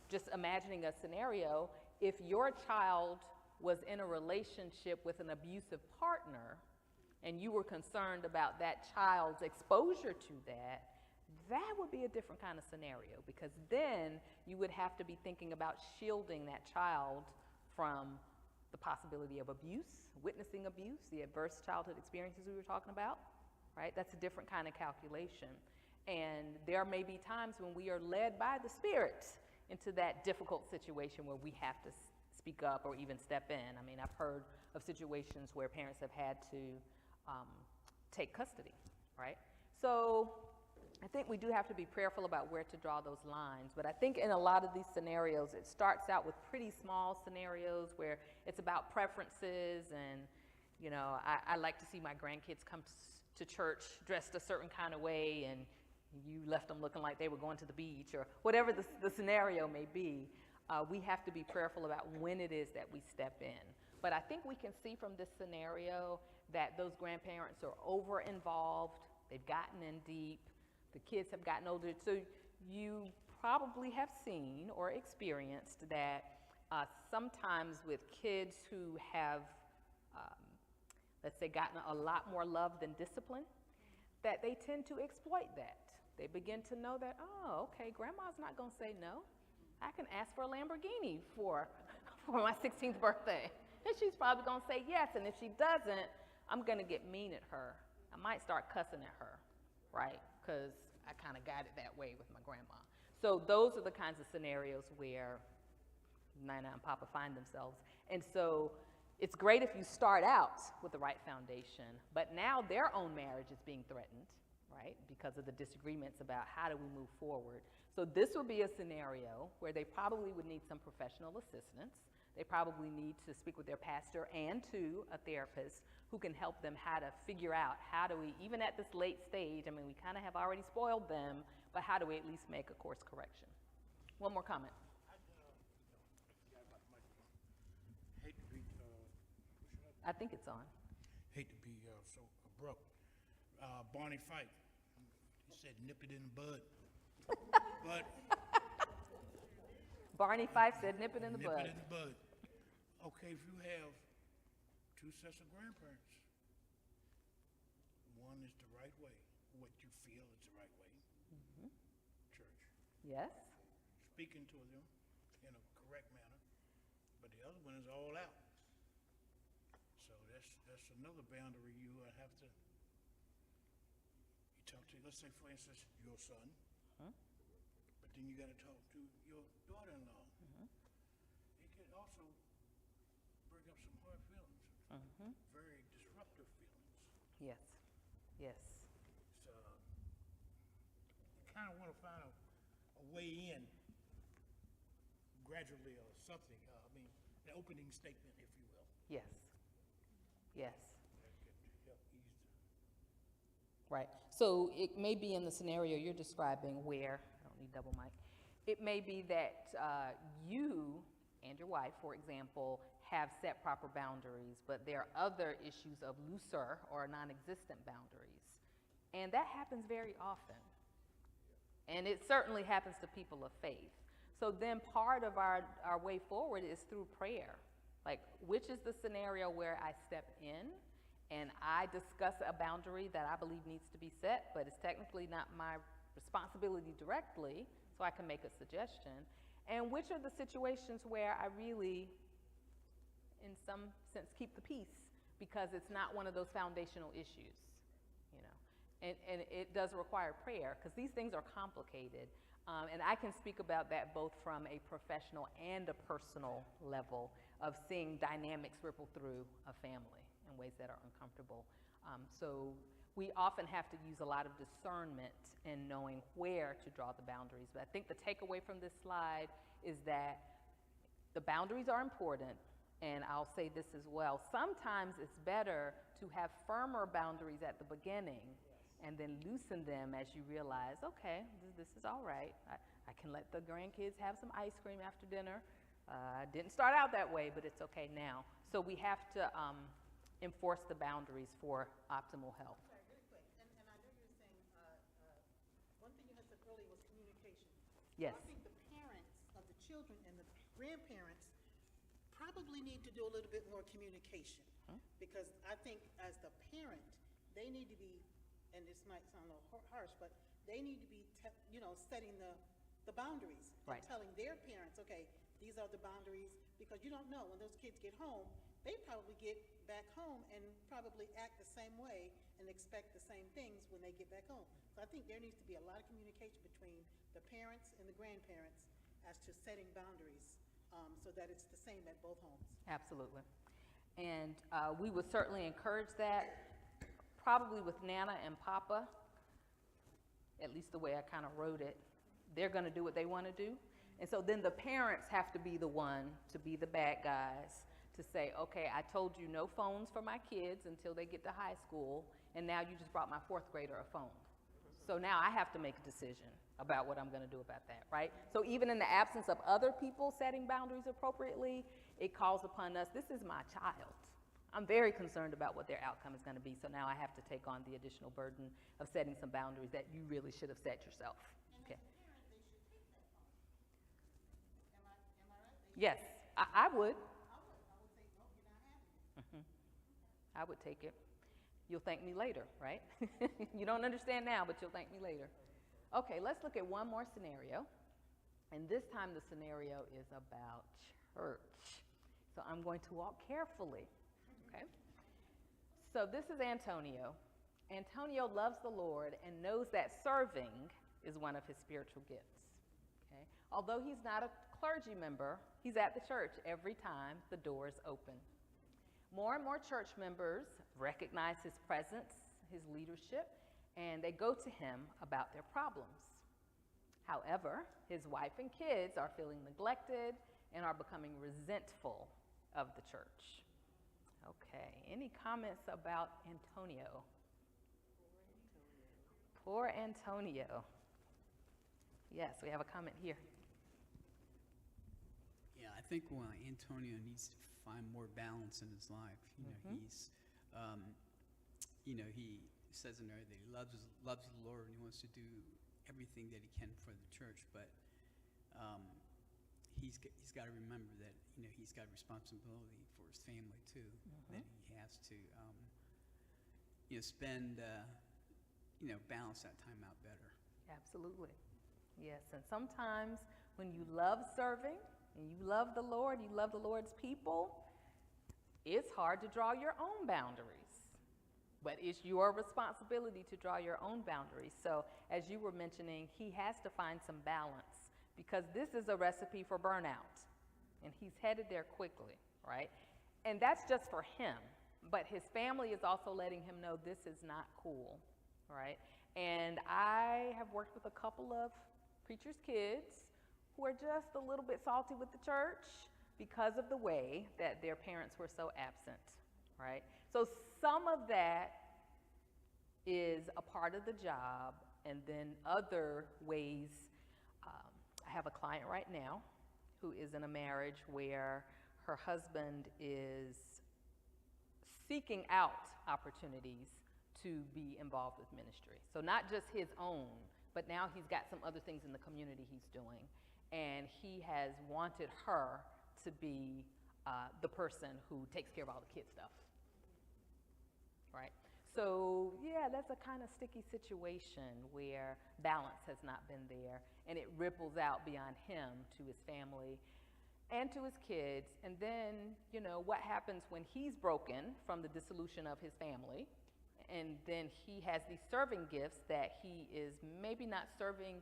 just imagining a scenario, if your child was in a relationship with an abusive partner and you were concerned about that child's exposure to that, that would be a different kind of scenario, because then you would have to be thinking about shielding that child from the possibility of abuse, witnessing abuse, the adverse childhood experiences we were talking about, right? That's a different kind of calculation. And there may be times when we are led by the Spirit into that difficult situation where we have to speak up or even step in. I mean, I've heard of situations where parents have had to take custody, right? So I think we do have to be prayerful about where to draw those lines. But I think in a lot of these scenarios, it starts out with pretty small scenarios where it's about preferences. And, you know, I like to see my grandkids come to church dressed a certain kind of way, and you left them looking like they were going to the beach, or whatever the scenario may be. We have to be prayerful about when it is that we step in. But I think we can see from this scenario that those grandparents are over involved, they've gotten in deep, the kids have gotten older. So you probably have seen or experienced that sometimes with kids who have, let's say, gotten a lot more love than discipline, that they tend to exploit that. They begin to know that, oh, okay, grandma's not gonna say no. I can ask for a Lamborghini for my 16th birthday. And she's probably gonna say yes, and if she doesn't, I'm gonna get mean at her. I might start cussing at her, right? Because I kind of got it that way with my grandma. So those are the kinds of scenarios where Nana and Papa find themselves. And so it's great if you start out with the right foundation, but now their own marriage is being threatened, right? Because of the disagreements about how do we move forward. So this would be a scenario where they probably would need some professional assistance. They probably need to speak with their pastor and to a therapist who can help them how to figure out how do we, even at this late stage, I mean, we kind of have already spoiled them, but how do we at least make a course correction? One more comment. Hate to be, I think it's on. hate to be so abrupt. Barney Fife, he said nip it in the bud. But Barney Fife said nip it in the bud. Nip it in the bud. Okay, if you have two sets of grandparents, one is the right way, what you feel is the right way, church. Yes. Speaking to them in a correct manner, but the other one is all out. So that's another boundary you have to, you talk to, let's say for instance, your son, but then you gotta talk to your daughter-in-law. It could also bring up some hard feelings, very disruptive feelings. Yes, yes. So you kind of want to find a way in gradually or something. I mean, the opening statement, if you will. Yes. Yes. That could help ease Right. So it may be in the scenario you're describing where, I don't need double mic, it may be that you and your wife, for example, have set proper boundaries, but there are other issues of looser or non-existent boundaries. And that happens very often. And it certainly happens to people of faith. So then part of our way forward is through prayer. Like, which is the scenario where I step in and I discuss a boundary that I believe needs to be set, but it's technically not my responsibility directly, so I can make a suggestion. And which are the situations where I really, in some sense, keep the peace because it's not one of those foundational issues, you know. And it does require prayer because these things are complicated. And I can speak about that both from a professional and a personal level of seeing dynamics ripple through a family in ways that are uncomfortable. So we often have to use a lot of discernment in knowing where to draw the boundaries. But I think the takeaway from this slide is that the boundaries are important, and I'll say this as well. Sometimes it's better to have firmer boundaries at the beginning and then loosen them as you realize, okay, this is all right. I can let the grandkids have some ice cream after dinner. I didn't start out that way, but it's okay now. So we have to enforce the boundaries for optimal health. Sorry, really quick, and I know you were saying, one thing you had said earlier was communication. Yes. I think the parents of the children and the grandparents probably need to do a little bit more communication. Because I think as the parent, they need to be, and this might sound a little harsh, but they need to be, setting the boundaries. Right. And telling their parents, okay, these are the boundaries, because you don't know, when those kids get home, they probably get back home and probably act the same way and expect the same things when they get back home. So I think there needs to be a lot of communication between the parents and the grandparents as to setting boundaries, so that it's the same at both homes. Absolutely. And we would certainly encourage that, probably with Nana and Papa, at least the way I kind of wrote it. They're going to do what they want to do. And so then the parents have to be the one to be the bad guys, to say, okay, I told you no phones for my kids until they get to high school, and now you just brought my fourth grader a phone. So now I have to make a decision about what I'm going to do about that, right? So even in the absence of other people setting boundaries appropriately, it calls upon us. This is my child. I'm very concerned about what their outcome is going to be. So now I have to take on the additional burden of setting some boundaries that you really should have set yourself. Okay. Yes, I would. I would take it. You'll thank me later, right? You don't understand now, but you'll thank me later. Okay, let's look at one more scenario. And this time the scenario is about church. So I'm going to walk carefully, okay? So this is Antonio. Antonio loves the Lord and knows that serving is one of his spiritual gifts, okay? Although he's not a clergy member, he's at the church every time the doors open. More and more church members recognize his presence, his leadership, and they go to him about their problems. However, his wife and kids are feeling neglected and are becoming resentful of the church. Okay, any comments about Antonio? Poor Antonio. Yes, we have a comment here. Yeah, I think Antonio needs to find more balance in his life. You know, he's, he says in there that he loves the Lord and he wants to do everything that he can for the church, but he's got to remember that he's got responsibility for his family too. That he has to spend balance that time out better. Absolutely, yes. And sometimes when you love serving and you love the Lord, you love the Lord's people, it's hard to draw your own boundaries. But it's your responsibility to draw your own boundaries. So as you were mentioning, he has to find some balance because this is a recipe for burnout. And he's headed there quickly, right? And that's just for him. But his family is also letting him know this is not cool, right? And I have worked with a couple of preachers' kids who are just a little bit salty with the church because of the way that their parents were so absent, right? So some of that is a part of the job, and then other ways, I have a client right now who is in a marriage where her husband is seeking out opportunities to be involved with ministry. So not just his own, but now he's got some other things in the community he's doing. And he has wanted her to be the person who takes care of all the kid stuff, right? So yeah, that's a kind of sticky situation where balance has not been there, and it ripples out beyond him to his family and to his kids. And then, what happens when he's broken from the dissolution of his family, and then he has these serving gifts that he is maybe not serving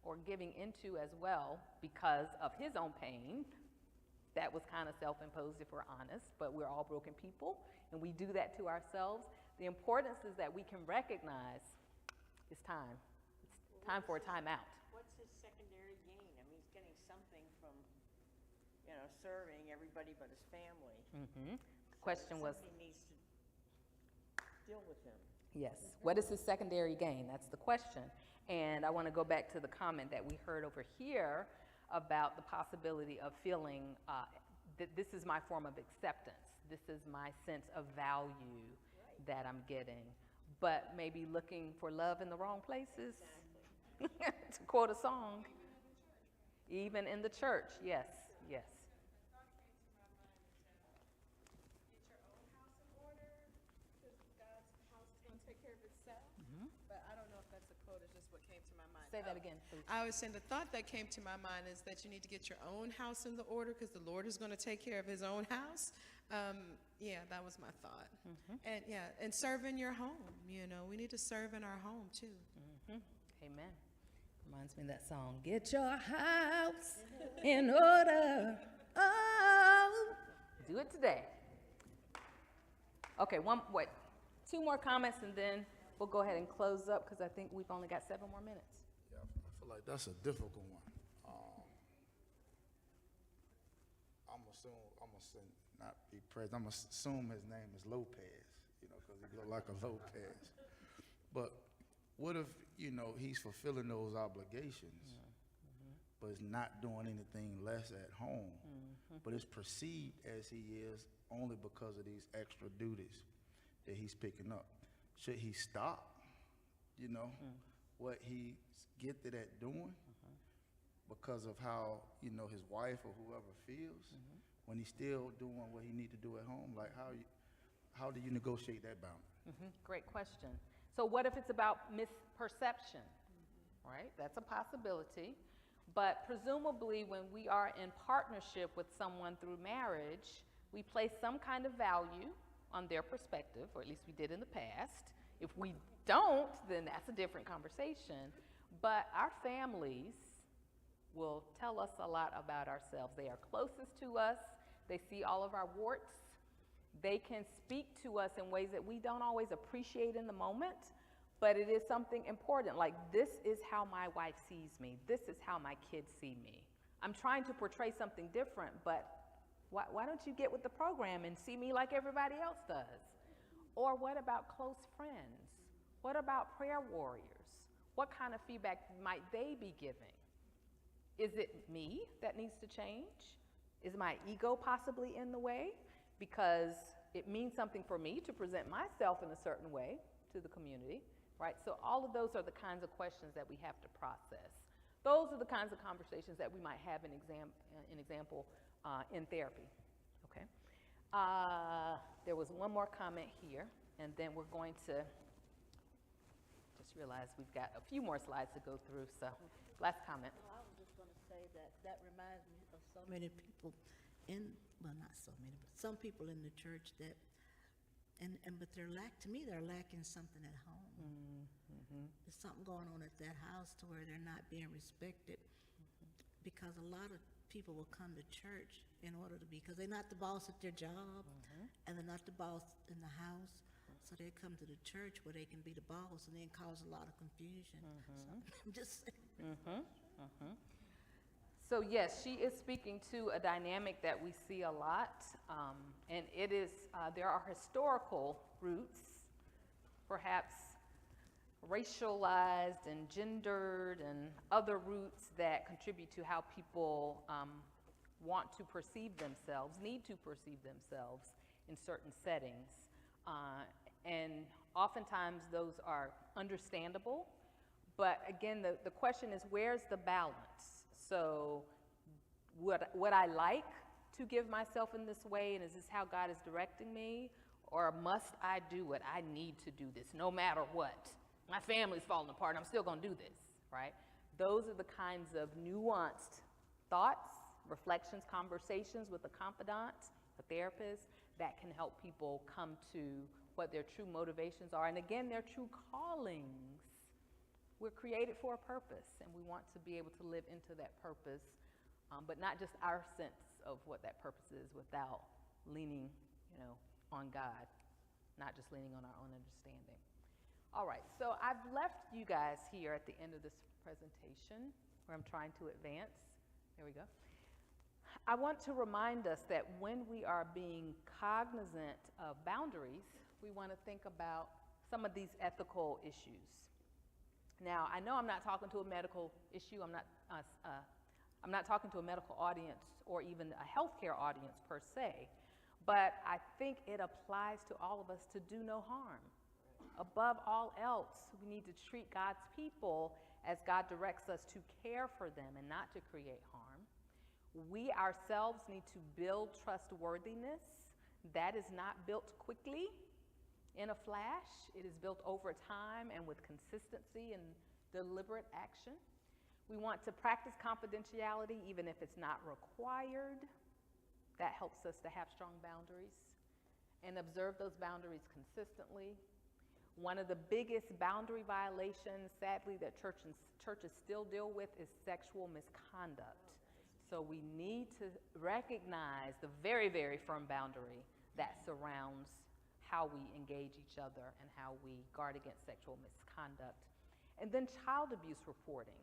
or giving into as well because of his own pain. That was kind of self-imposed, if we're honest, but we're all broken people, and we do that to ourselves. The importance is that we can recognize it's time. It's time for a timeout. What's his secondary gain? I mean, he's getting something from, serving everybody but his family. The question was, somebody needs to deal with him. yes, what is his secondary gain? That's the question. And I want to go back to the comment that we heard over here about the possibility of feeling that this is my form of acceptance. This is my sense of value that I'm getting, but maybe looking for love in the wrong places. Exactly. To quote a song. Even in the church, yes, yes. Say that again, please. I was saying the thought that came to my mind is that you need to get your own house in the order because the Lord is going to take care of his own house. Yeah, that was my thought. And serve in your home. We need to serve in our home too. Amen. Reminds me of that song, get your house in order. Oh, do it today. Okay, two more comments and then we'll go ahead and close up because I think we've only got 7 more minutes. Yeah, I feel like that's a difficult one. I'm gonna not be present. I'm gonna assume his name is Lopez, because he look like a Lopez. But what if, you know, he's fulfilling those obligations, but is not doing anything less at home, but is perceived as he is only because of these extra duties that he's picking up? Should he stop, you know, what he's gifted at doing because of how, you know, his wife or whoever feels when he's still doing what he need to do at home? Like, how do you negotiate that boundary? Great question. So what if it's about misperception, right? That's a possibility. But presumably when we are in partnership with someone through marriage, we place some kind of value on their perspective, or at least we did in the past. If we don't, then that's a different conversation. But our families will tell us a lot about ourselves. They are closest to us. They see all of our warts. They can speak to us in ways that we don't always appreciate in the moment, but it is something important. Like, this is how my wife sees me. This is how my kids see me. I'm trying to portray something different, but why don't you get with the program and see me like everybody else does? Or what about close friends? What about prayer warriors? What kind of feedback might they be giving? Is it me that needs to change? Is my ego possibly in the way? Because it means something for me to present myself in a certain way to the community, right? So all of those are the kinds of questions that we have to process. Those are the kinds of conversations that we might have in therapy, okay? There was one more comment here, and then we're going to just realize we've got a few more slides to go through, so last comment. Well, I was just going to say that reminds me of so many people well, not so many, but some people in the church that, but they're lacking something at home. There's something going on at that house to where they're not being respected, because a lot of people will come to church in order to be, because they're not the boss at their job, and they're not the boss in the house, so they come to the church where they can be the boss and then cause a lot of confusion. So I'm just saying. So yes, she is speaking to a dynamic that we see a lot, and it is, there are historical roots, perhaps racialized and gendered and other roots that contribute to how people want to perceive themselves, need to perceive themselves in certain settings. And oftentimes those are understandable, but again, the question is, where's the balance? So would I like to give myself in this way, and is this how God is directing me? Or must I do it? I need to do this no matter what. My family's falling apart, I'm still gonna do this, right? Those are the kinds of nuanced thoughts, reflections, conversations with a confidant, a therapist, that can help people come to what their true motivations are, and again, their true callings. We're created for a purpose, and we want to be able to live into that purpose, but not just our sense of what that purpose is without leaning, on God, not just leaning on our own understanding. All right, so I've left you guys here at the end of this presentation where I'm trying to advance. There we go. I want to remind us that when we are being cognizant of boundaries, we want to think about some of these ethical issues. Now, I know I'm not talking to a medical issue. I'm not talking to a medical audience or even a healthcare audience per se, but I think it applies to all of us to do no harm. Above all else, we need to treat God's people as God directs us to care for them and not to create harm. We ourselves need to build trustworthiness. That is not built quickly in a flash. It is built over time and with consistency and deliberate action. We want to practice confidentiality even if it's not required. That helps us to have strong boundaries and observe those boundaries consistently. One of the biggest boundary violations, sadly, that churches still deal with is sexual misconduct. So we need to recognize the very, very firm boundary that surrounds how we engage each other and how we guard against sexual misconduct. And then child abuse reporting.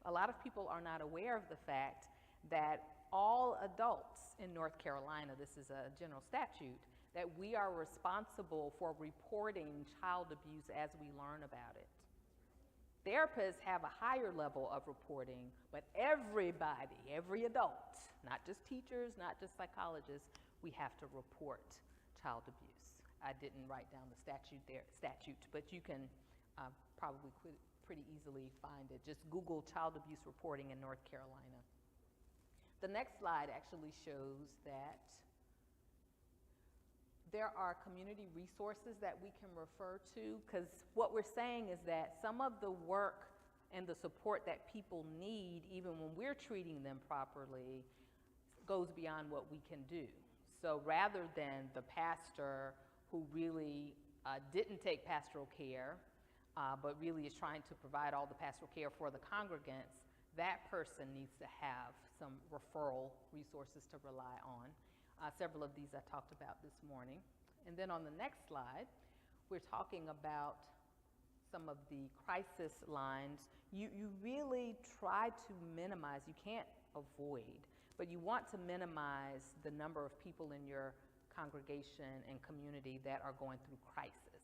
A lot of people are not aware of the fact that all adults in North Carolina, this is a general statute, that we are responsible for reporting child abuse as we learn about it. Therapists have a higher level of reporting, but everybody, every adult, not just teachers, not just psychologists, we have to report child abuse. I didn't write down the statute, but you can probably pretty easily find it. Just Google child abuse reporting in North Carolina. The next slide actually shows that there are community resources that we can refer to, because what we're saying is that some of the work and the support that people need, even when we're treating them properly, goes beyond what we can do. So rather than the pastor who really didn't take pastoral care, but really is trying to provide all the pastoral care for the congregants, that person needs to have some referral resources to rely on. Several of these I talked about this morning. And then on the next slide, we're talking about some of the crisis lines. You really try to minimize, you can't avoid, but you want to minimize the number of people in your congregation and community that are going through crisis.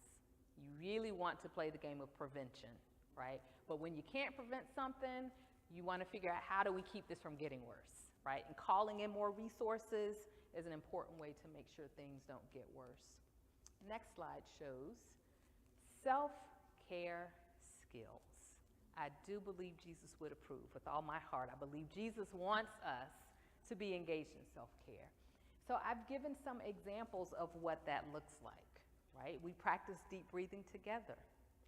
You really want to play the game of prevention, right? But when you can't prevent something, you want to figure out how do we keep this from getting worse, right? And calling in more resources is an important way to make sure things don't get worse. Next slide shows self-care skills. I do believe Jesus would approve with all my heart. I believe Jesus wants us to be engaged in self-care. So I've given some examples of what that looks like, right? We practice deep breathing together.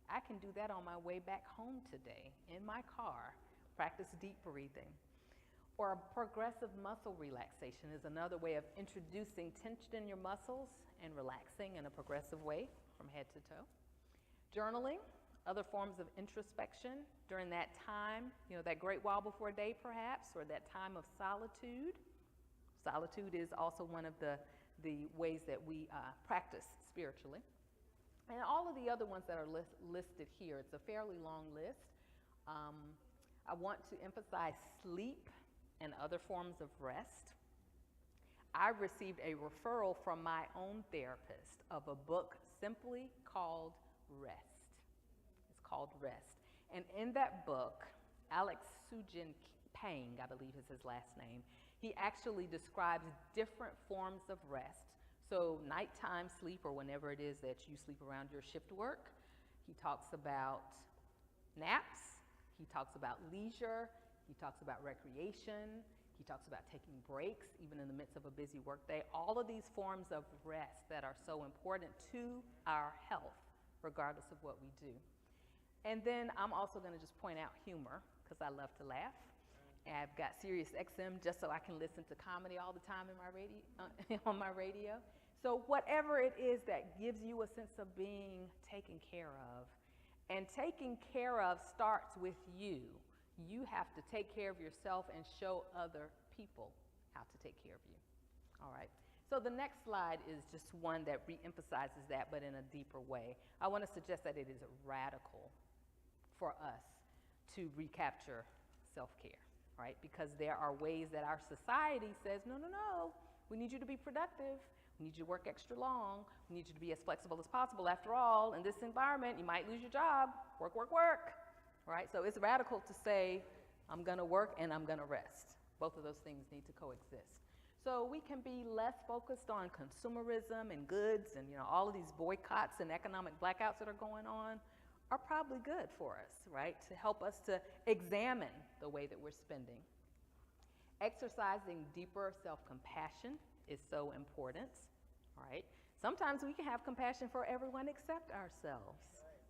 I can do that on my way back home today in my car, practice deep breathing. Or progressive muscle relaxation is another way of introducing tension in your muscles and relaxing in a progressive way from head to toe. Journaling, other forms of introspection during that time, that great while before day perhaps, or that time of solitude. Solitude is also one of the ways that we practice spiritually. And all of the other ones that are listed here, it's a fairly long list. I want to emphasize sleep and other forms of rest. I received a referral from my own therapist of a book simply called Rest. It's called Rest. And in that book, Alex Sujin Pang, I believe is his last name, he actually describes different forms of rest. So nighttime sleep, or whenever it is that you sleep around your shift work. He talks about naps. He talks about leisure. He talks about recreation. He talks about taking breaks, even in the midst of a busy workday. All of these forms of rest that are so important to our health, regardless of what we do. And then I'm also going to just point out humor, because I love to laugh. And I've got Sirius XM just so I can listen to comedy all the time in my on my radio. So whatever it is that gives you a sense of being taken care of, and taking care of starts with you. You have to take care of yourself and show other people how to take care of you. All right. So the next slide is just one that re-emphasizes that, but in a deeper way. I want to suggest that it is radical for us to recapture self-care, right? Because there are ways that our society says, no, we need you to be productive. We need you to work extra long. We need you to be as flexible as possible. After all, in this environment, you might lose your job. Work. Right? So it's radical to say, I'm going to work and I'm going to rest. Both of those things need to coexist. So we can be less focused on consumerism and goods, and all of these boycotts and economic blackouts that are going on are probably good for us, right? To help us to examine the way that we're spending. Exercising deeper self-compassion is so important, right? Sometimes we can have compassion for everyone except ourselves.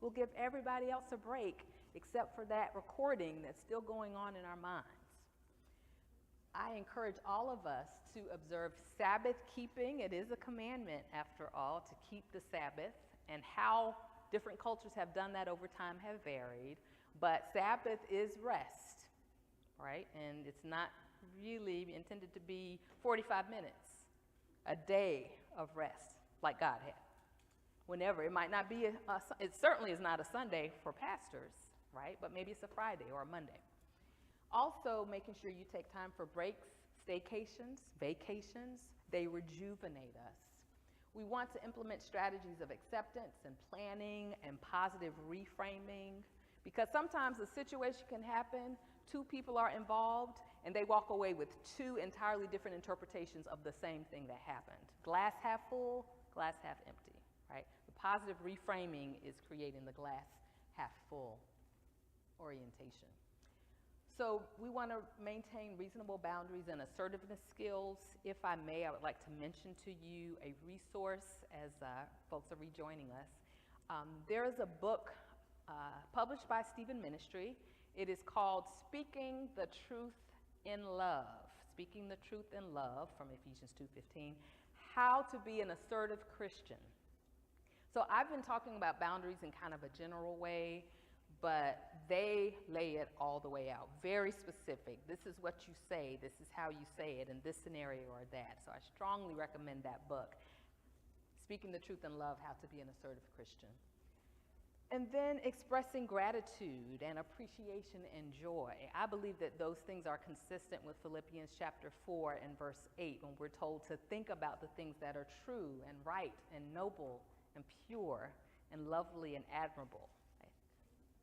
We'll give everybody else a break except for that recording that's still going on in our minds. I encourage all of us to observe Sabbath keeping. It is a commandment, after all, to keep the Sabbath, and how different cultures have done that over time have varied. But Sabbath is rest, right? And it's not really intended to be 45 minutes, a day of rest like God had. Whenever, it might not be, it certainly is not a Sunday for pastors, right? But maybe it's a Friday or a Monday. Also, making sure you take time for breaks, staycations, vacations, they rejuvenate us. We want to implement strategies of acceptance and planning and positive reframing. Because sometimes a situation can happen, two people are involved, and they walk away with two entirely different interpretations of the same thing that happened. Glass half full, glass half empty, right? The positive reframing is creating the glass half full orientation. So we want to maintain reasonable boundaries and assertiveness skills. If I may, I would like to mention to you a resource as folks are rejoining us. There is a book published by Stephen Ministry. It is called Speaking the Truth in Love. Speaking the Truth in Love, from Ephesians 2:15. How to be an assertive Christian. So I've been talking about boundaries in kind of a general way, but they lay it all the way out, very specific. This is what you say, this is how you say it in this scenario or that. So I strongly recommend that book, Speaking the Truth in Love, How to Be an Assertive Christian. And then expressing gratitude and appreciation and joy. I believe that those things are consistent with Philippians chapter 4 and verse 8, when we're told to think about the things that are true and right and noble and pure and lovely and admirable.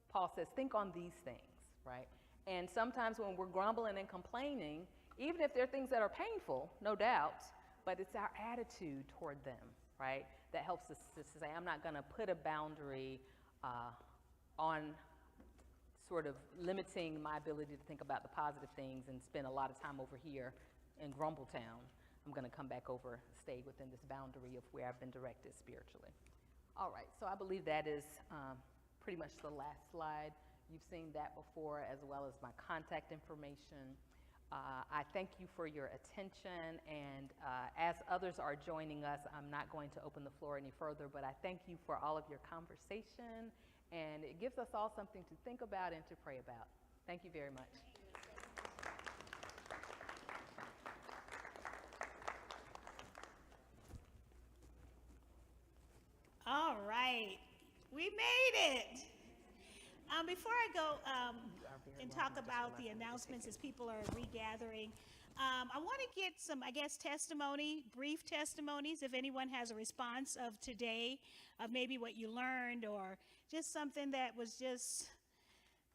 Paul says, think on these things, right? And sometimes when we're grumbling and complaining, even if they're things that are painful, no doubt, but it's our attitude toward them, right, that helps us to say, I'm not going to put a boundary on sort of limiting my ability to think about the positive things and spend a lot of time over here in Grumbletown. I'm going to come back over, stay within this boundary of where I've been directed spiritually. All right, so I believe that is pretty much the last slide. You've seen that before, as well as my contact information. I thank you for your attention, and as others are joining us, I'm not going to open the floor any further, but I thank you for all of your conversation, and it gives us all something to think about and to pray about. Thank you very much. All right, we made it. Before I go and talk about the announcements as people are regathering, I want to get some, I guess, brief testimonies, if anyone has a response of today, of maybe what you learned or just something that was just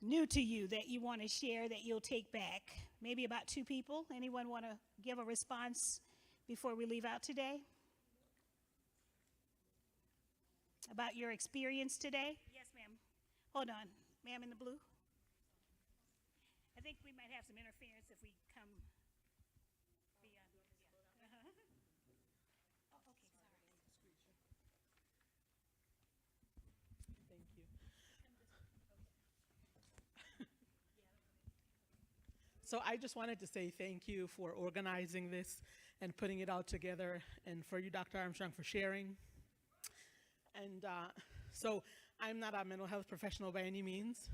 new to you that you want to share that you'll take back. Maybe about 2 people. Anyone want to give a response before we leave out today? About your experience today? Yes, ma'am. Hold on. Ma'am in the blue? I think we might have some interference if we come beyond. Yeah. Oh, okay, sorry. Thank you. So I just wanted to say thank you for organizing this and putting it all together, and for you, Dr. Armstrong, for sharing. And so I'm not a mental health professional by any means.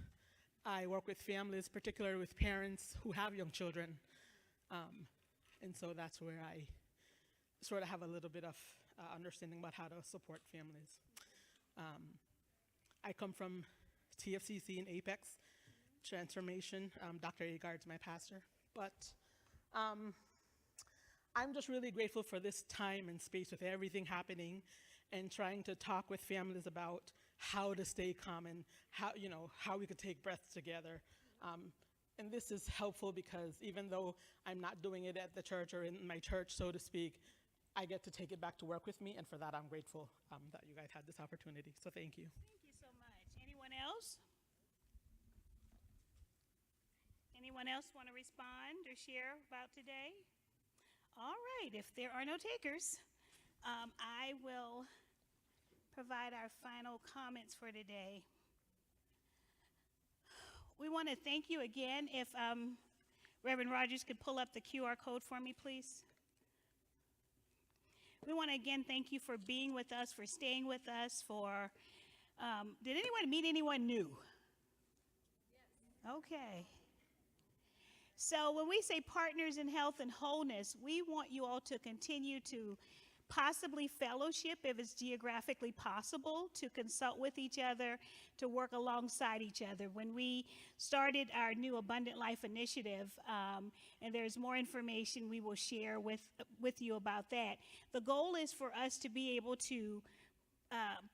I work with families, particularly with parents who have young children. And so that's where I sort of have a little bit of understanding about how to support families. I come from TFCC in Apex Transformation. Dr. Agard's my pastor. But I'm just really grateful for this time and space with everything happening, and trying to talk with families about how to stay calm and how we could take breaths together. And this is helpful because even though I'm not doing it at the church or in my church, so to speak, I get to take it back to work with me, and for that I'm grateful that you guys had this opportunity. So thank you. Thank you so much. Anyone else? Anyone else want to respond or share about today? All right, if there are no takers, I will provide our final comments for today. We want to thank you again. If Reverend Rogers could pull up the QR code for me, please. We want to again thank you for being with us, for staying with us, for, did anyone meet anyone new? Yes. Okay. So when we say partners in health and wholeness, we want you all to continue to possibly fellowship if it's geographically possible, to consult with each other, to work alongside each other. When we started our new Abundant Life Initiative, and there's more information we will share with you about that, the goal is for us to be able to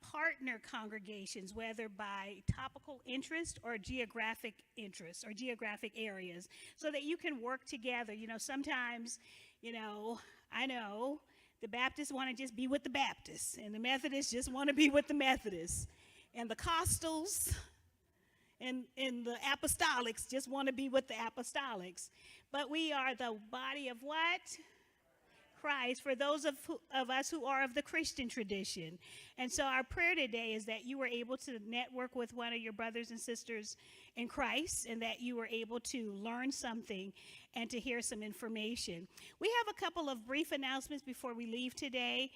partner congregations, whether by topical interest or geographic interests or geographic areas, so that you can work together. You know, sometimes, you know, I know the Baptists want to just be with the Baptists, and the Methodists just want to be with the Methodists, and the Costals and the Apostolics just want to be with the Apostolics. But we are the body of what? Christ, for those of us who are of the Christian tradition. And so our prayer today is that you were able to network with one of your brothers and sisters in Christ, and that you were able to learn something and to hear some information. We have a couple of brief announcements before we leave today.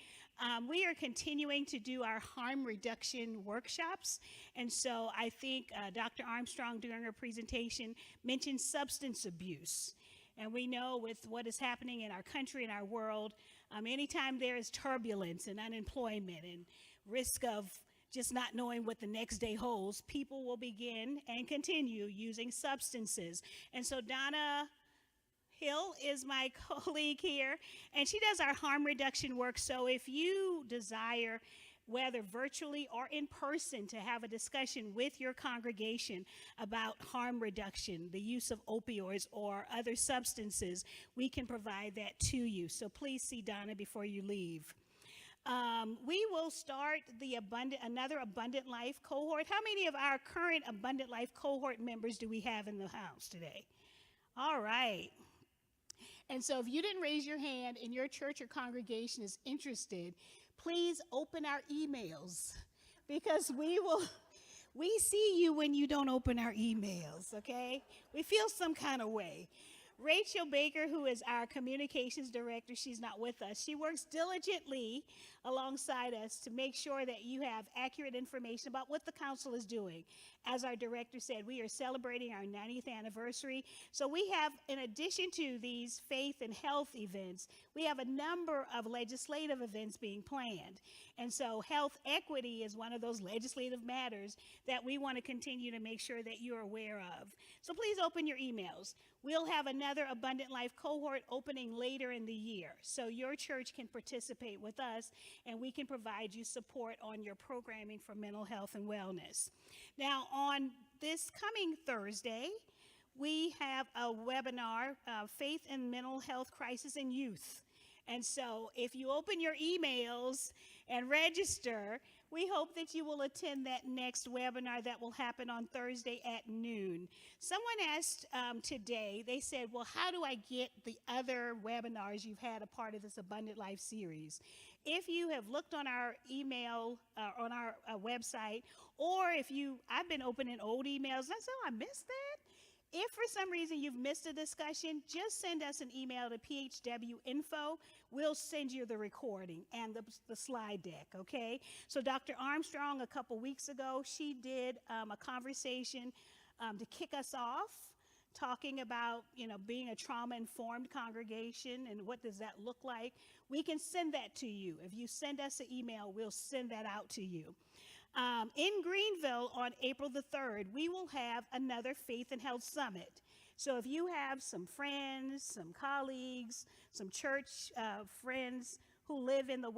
We are continuing to do our harm reduction workshops. And so I think Dr. Armstrong, during her presentation, mentioned substance abuse. And we know with what is happening in our country and our world, anytime there is turbulence and unemployment and risk of just not knowing what the next day holds, people will begin and continue using substances. And so Donna Hill is my colleague here, and she does our harm reduction work. So if you desire, whether virtually or in person, to have a discussion with your congregation about harm reduction, the use of opioids or other substances, we can provide that to you. So please see Donna before you leave. We will start another Abundant Life cohort. How many of our current Abundant Life cohort members do we have in the house today? All right. And so if you didn't raise your hand and your church or congregation is interested, please open our emails, because we see you when you don't open our emails, okay? We feel some kind of way. Rachel Baker, who is our communications director, she's not with us. She works diligently alongside us to make sure that you have accurate information about what the council is doing. As our director said, we are celebrating our 90th anniversary. So we have, in addition to these faith and health events, we have a number of legislative events being planned. And so health equity is one of those legislative matters that we want to continue to make sure that you're aware of. So please open your emails. We'll have another Abundant Life cohort opening later in the year, so your church can participate with us, and we can provide you support on your programming for mental health and wellness. Now, on this coming Thursday, we have a webinar, Faith and Mental Health Crisis in Youth. And so if you open your emails and register, we hope that you will attend that next webinar that will happen on Thursday at noon. Someone asked today, they said, well, how do I get the other webinars you've had a part of this Abundant Life series? If you have looked on our email, on our website, or I've been opening old emails, and I said, oh, I missed that. If for some reason you've missed a discussion, just send us an email to phwinfo. We'll send you the recording and the slide deck, okay? So Dr. Armstrong, a couple weeks ago, she did a conversation to kick us off, talking about, being a trauma-informed congregation and what does that look like. We can send that to you. If you send us an email, we'll send that out to you. In Greenville on April the 3rd, we will have another Faith and Health Summit. So if you have some friends, some colleagues, some church friends who live in the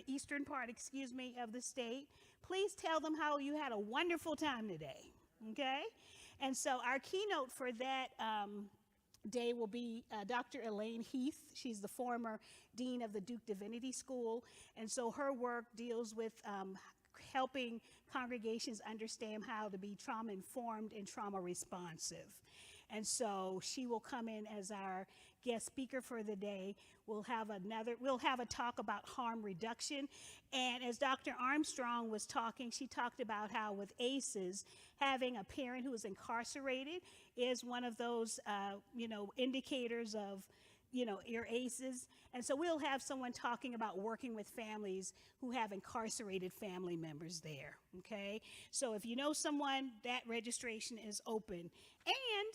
eastern part, of the state, please tell them how you had a wonderful time today, okay? And so our keynote for that day will be Dr. Elaine Heath. She's the former dean of the Duke Divinity School, and so her work deals with helping congregations understand how to be trauma-informed and trauma-responsive. And so she will come in as our guest speaker for the day. We'll have a talk about harm reduction. And as Dr. Armstrong was talking, she talked about how with ACEs, having a parent who is incarcerated is one of those, indicators of, your ACEs. And so we'll have someone talking about working with families who have incarcerated family members there, okay? So if you know someone, that registration is open. And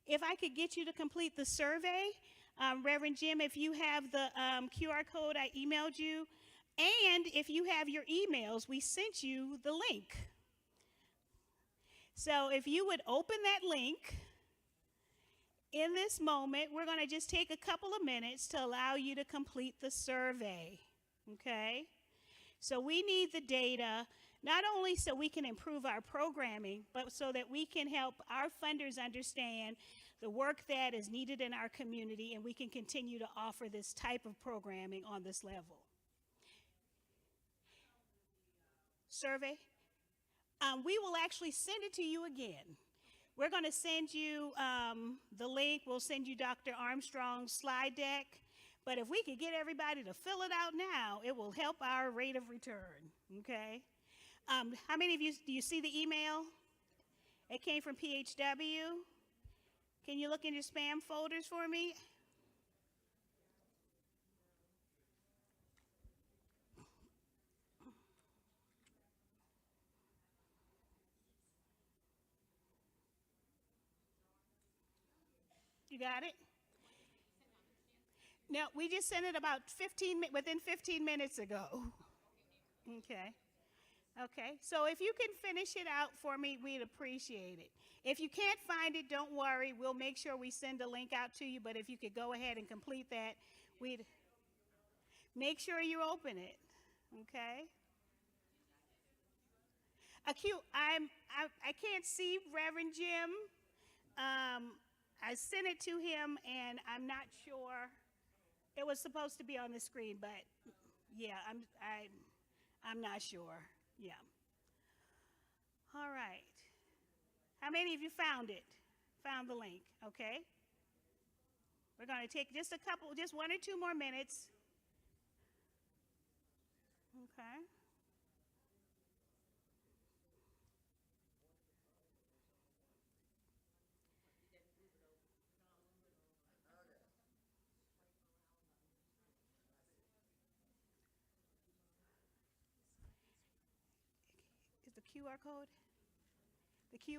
if I could get you to complete the survey, Reverend Jim, if you have the QR code, I emailed you. And if you have your emails, we sent you the link. So if you would open that link, in this moment, we're going to just take a couple of minutes to allow you to complete the survey, okay? So we need the data, not only so we can improve our programming, but so that we can help our funders understand the work that is needed in our community, and we can continue to offer this type of programming on this level. Survey? We will actually send it to you again. We're going to send you the link. We'll send you Dr. Armstrong's slide deck. But if we could get everybody to fill it out now, it will help our rate of return, okay? How many of you, do you see the email? It came from PHW. Can you look in your spam folders for me? You got it? No, we just sent it about within 15 minutes ago. Okay. Okay, so if you can finish it out for me, we'd appreciate it. If you can't find it, don't worry. We'll make sure we send a link out to you, but if you could go ahead and complete that, we'd make sure you open it, okay? I can't see Reverend Jim. I sent it to him, and I'm not sure. It was supposed to be on the screen, but yeah, I'm not sure. Yeah. All right. How many of you found it? Found the link, okay? We're going to take just 1 or 2 more minutes. Okay. Is the QR code? Okay.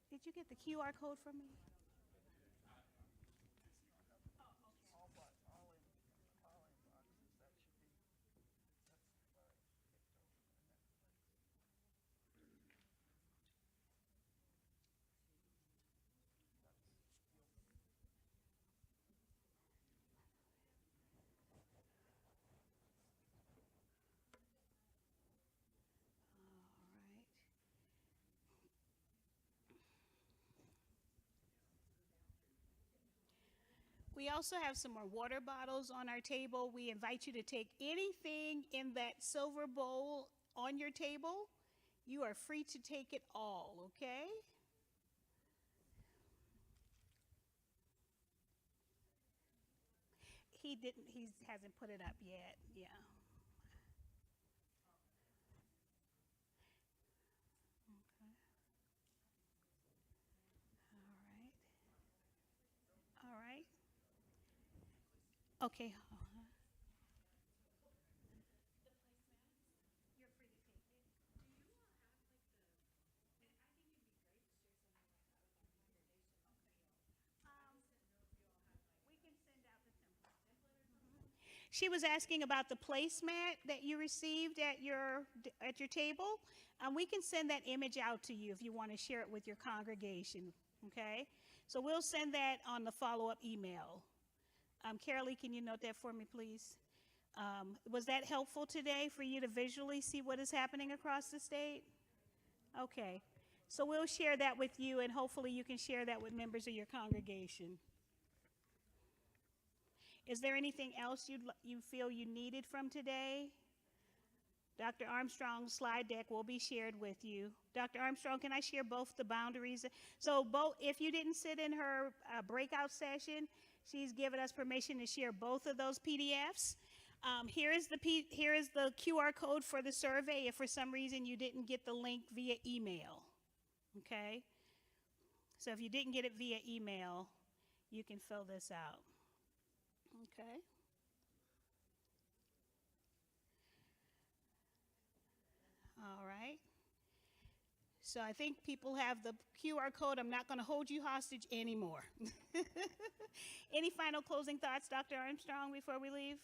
Did you get the QR code from me? We also have some more water bottles on our table. We invite you to take anything in that silver bowl on your table. You are free to take it all, okay? He hasn't put it up yet, yeah. Okay. All right. Okay. She was asking about the placemat that you received at your table. We can send that image out to you if you want to share it with your congregation, okay? So we'll send that on the follow-up email. Carolee, can you note that for me, please? Was that helpful today for you to visually see what is happening across the state? Okay. So we'll share that with you, and hopefully you can share that with members of your congregation. Is there anything else you feel you needed from today? Dr. Armstrong's slide deck will be shared with you. Dr. Armstrong, can I share both the boundaries? So if you didn't sit in her breakout session, she's given us permission to share both of those PDFs. Here is the QR code for the survey if for some reason you didn't get the link via email, okay? So if you didn't get it via email, you can fill this out, okay? All right. So I think people have the QR code. I'm not going to hold you hostage anymore. Any final closing thoughts, Dr. Armstrong, before we leave?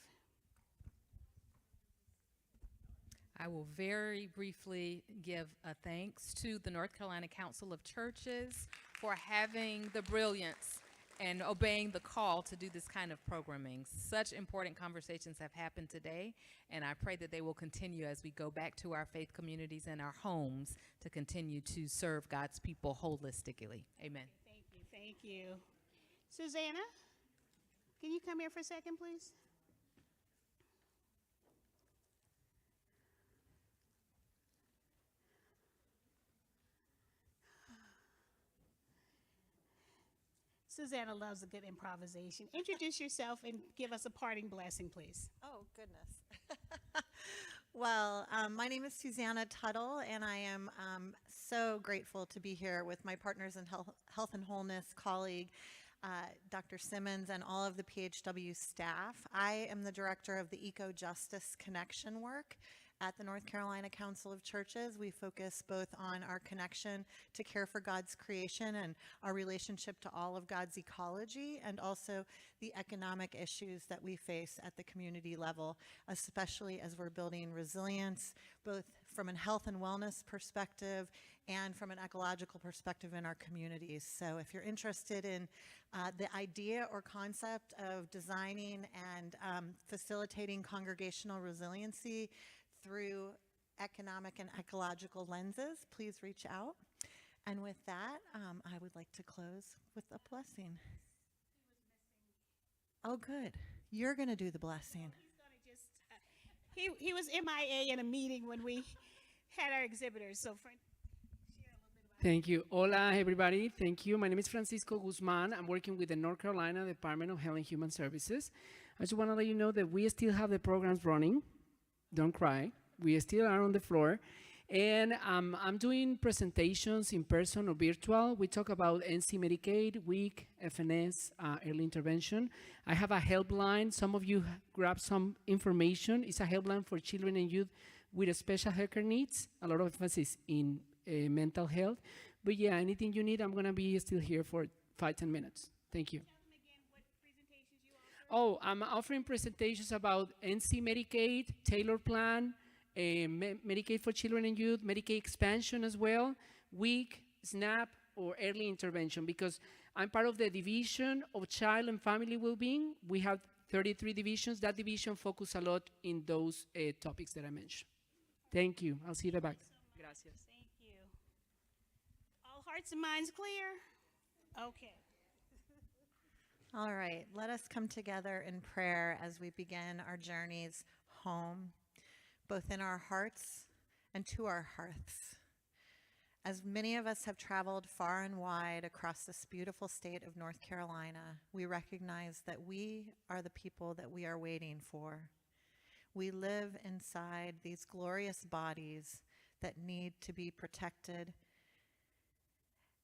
I will very briefly give a thanks to the North Carolina Council of Churches for having the brilliance and obeying the call to do this kind of programming. Such important conversations have happened today, and I pray that they will continue as we go back to our faith communities and our homes to continue to serve God's people holistically. Amen. Thank you. Thank you. Susanna, can you come here for a second, please? Susanna loves a good improvisation. Introduce yourself and give us a parting blessing, please. Oh, goodness. Well, my name is Susanna Tuttle, and I am so grateful to be here with my partners in health and wholeness colleague, Dr. Simmons, and all of the PHW staff. I am the director of the Eco Justice Connection work at the North Carolina Council of Churches. We focus both on our connection to care for God's creation and our relationship to all of God's ecology, and also the economic issues that we face at the community level, especially as we're building resilience, both from a health and wellness perspective and from an ecological perspective in our communities. So if you're interested in the idea or concept of designing and facilitating congregational resiliency through economic and ecological lenses, please reach out. And with that, I would like to close with a blessing. Oh, good. You're going to do the blessing. He was MIA in a meeting when we had our exhibitors. So, Thank you. Hola, everybody. Thank you. My name is Francisco Guzman. I'm working with the North Carolina Department of Health and Human Services. I just want to let you know that we still have the programs running. Don't cry. We still are on the floor. And I'm doing presentations in person or virtual. We talk about NC Medicaid, WIC, FNS, early intervention. I have a helpline. Some of you grab some information. It's a helpline for children and youth with special healthcare needs. A lot of emphasis in mental health. But yeah, anything you need, I'm going to be still here for 5-10 minutes. Thank you. Oh, I'm offering presentations about NC Medicaid, Taylor Plan, Medicaid for Children and Youth, Medicaid expansion as well, WIC, SNAP, or early intervention, because I'm part of the Division of Child and Family Wellbeing. We have 33 divisions. That division focuses a lot in those topics that I mentioned. Thank you. I'll see you at the back. Gracias. Thank you. All hearts and minds clear? Okay. All right, let us come together in prayer as we begin our journeys home, both in our hearts and to our hearths. As many of us have traveled far and wide across this beautiful state of North Carolina, we recognize that we are the people that we are waiting for. We live inside these glorious bodies that need to be protected,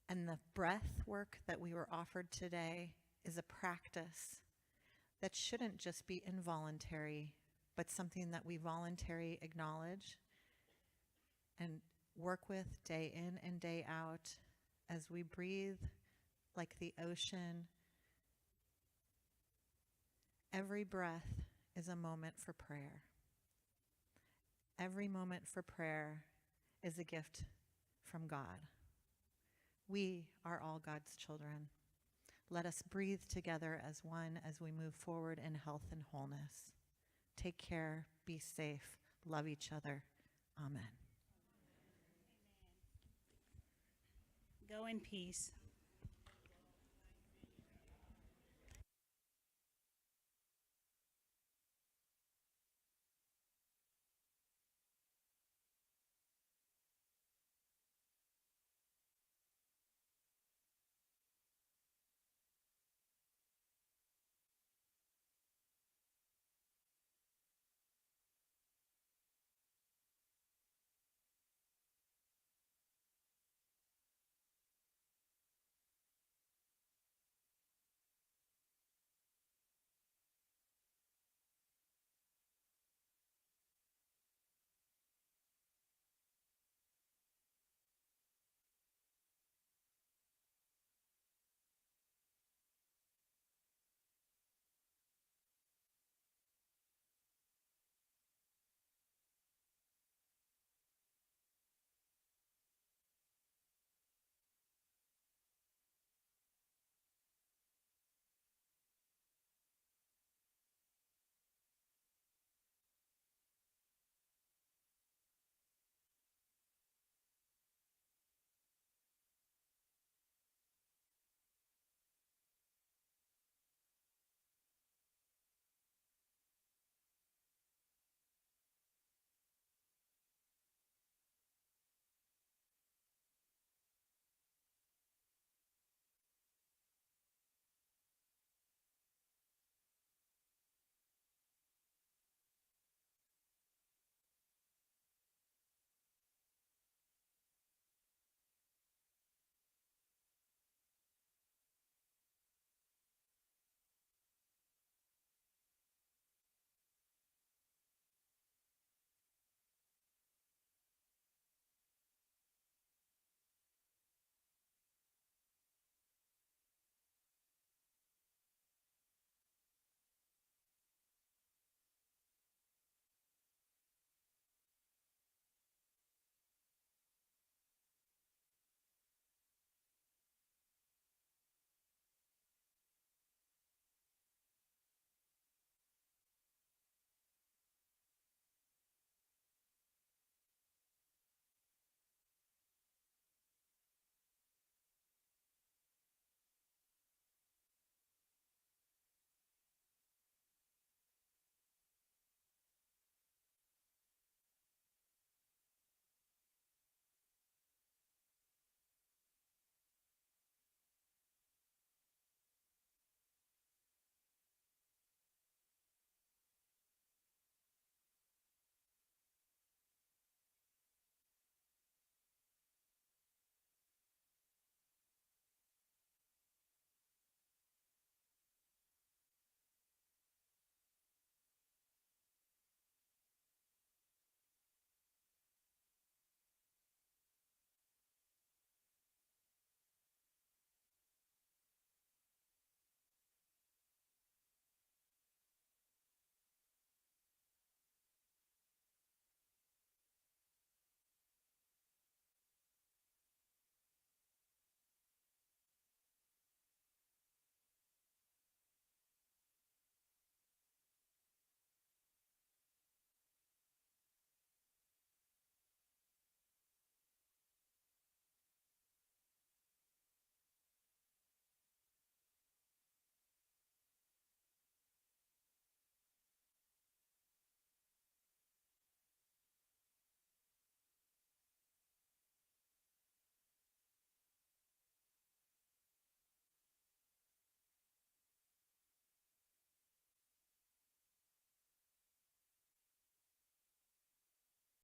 and the breath work that we were offered today is a practice that shouldn't just be involuntary, but something that we voluntarily acknowledge and work with day in and day out as we breathe like the ocean. Every breath is a moment for prayer. Every moment for prayer is a gift from God. We are all God's children. Let us breathe together as one as we move forward in health and wholeness. Take care, be safe, love each other. Amen. Go in peace.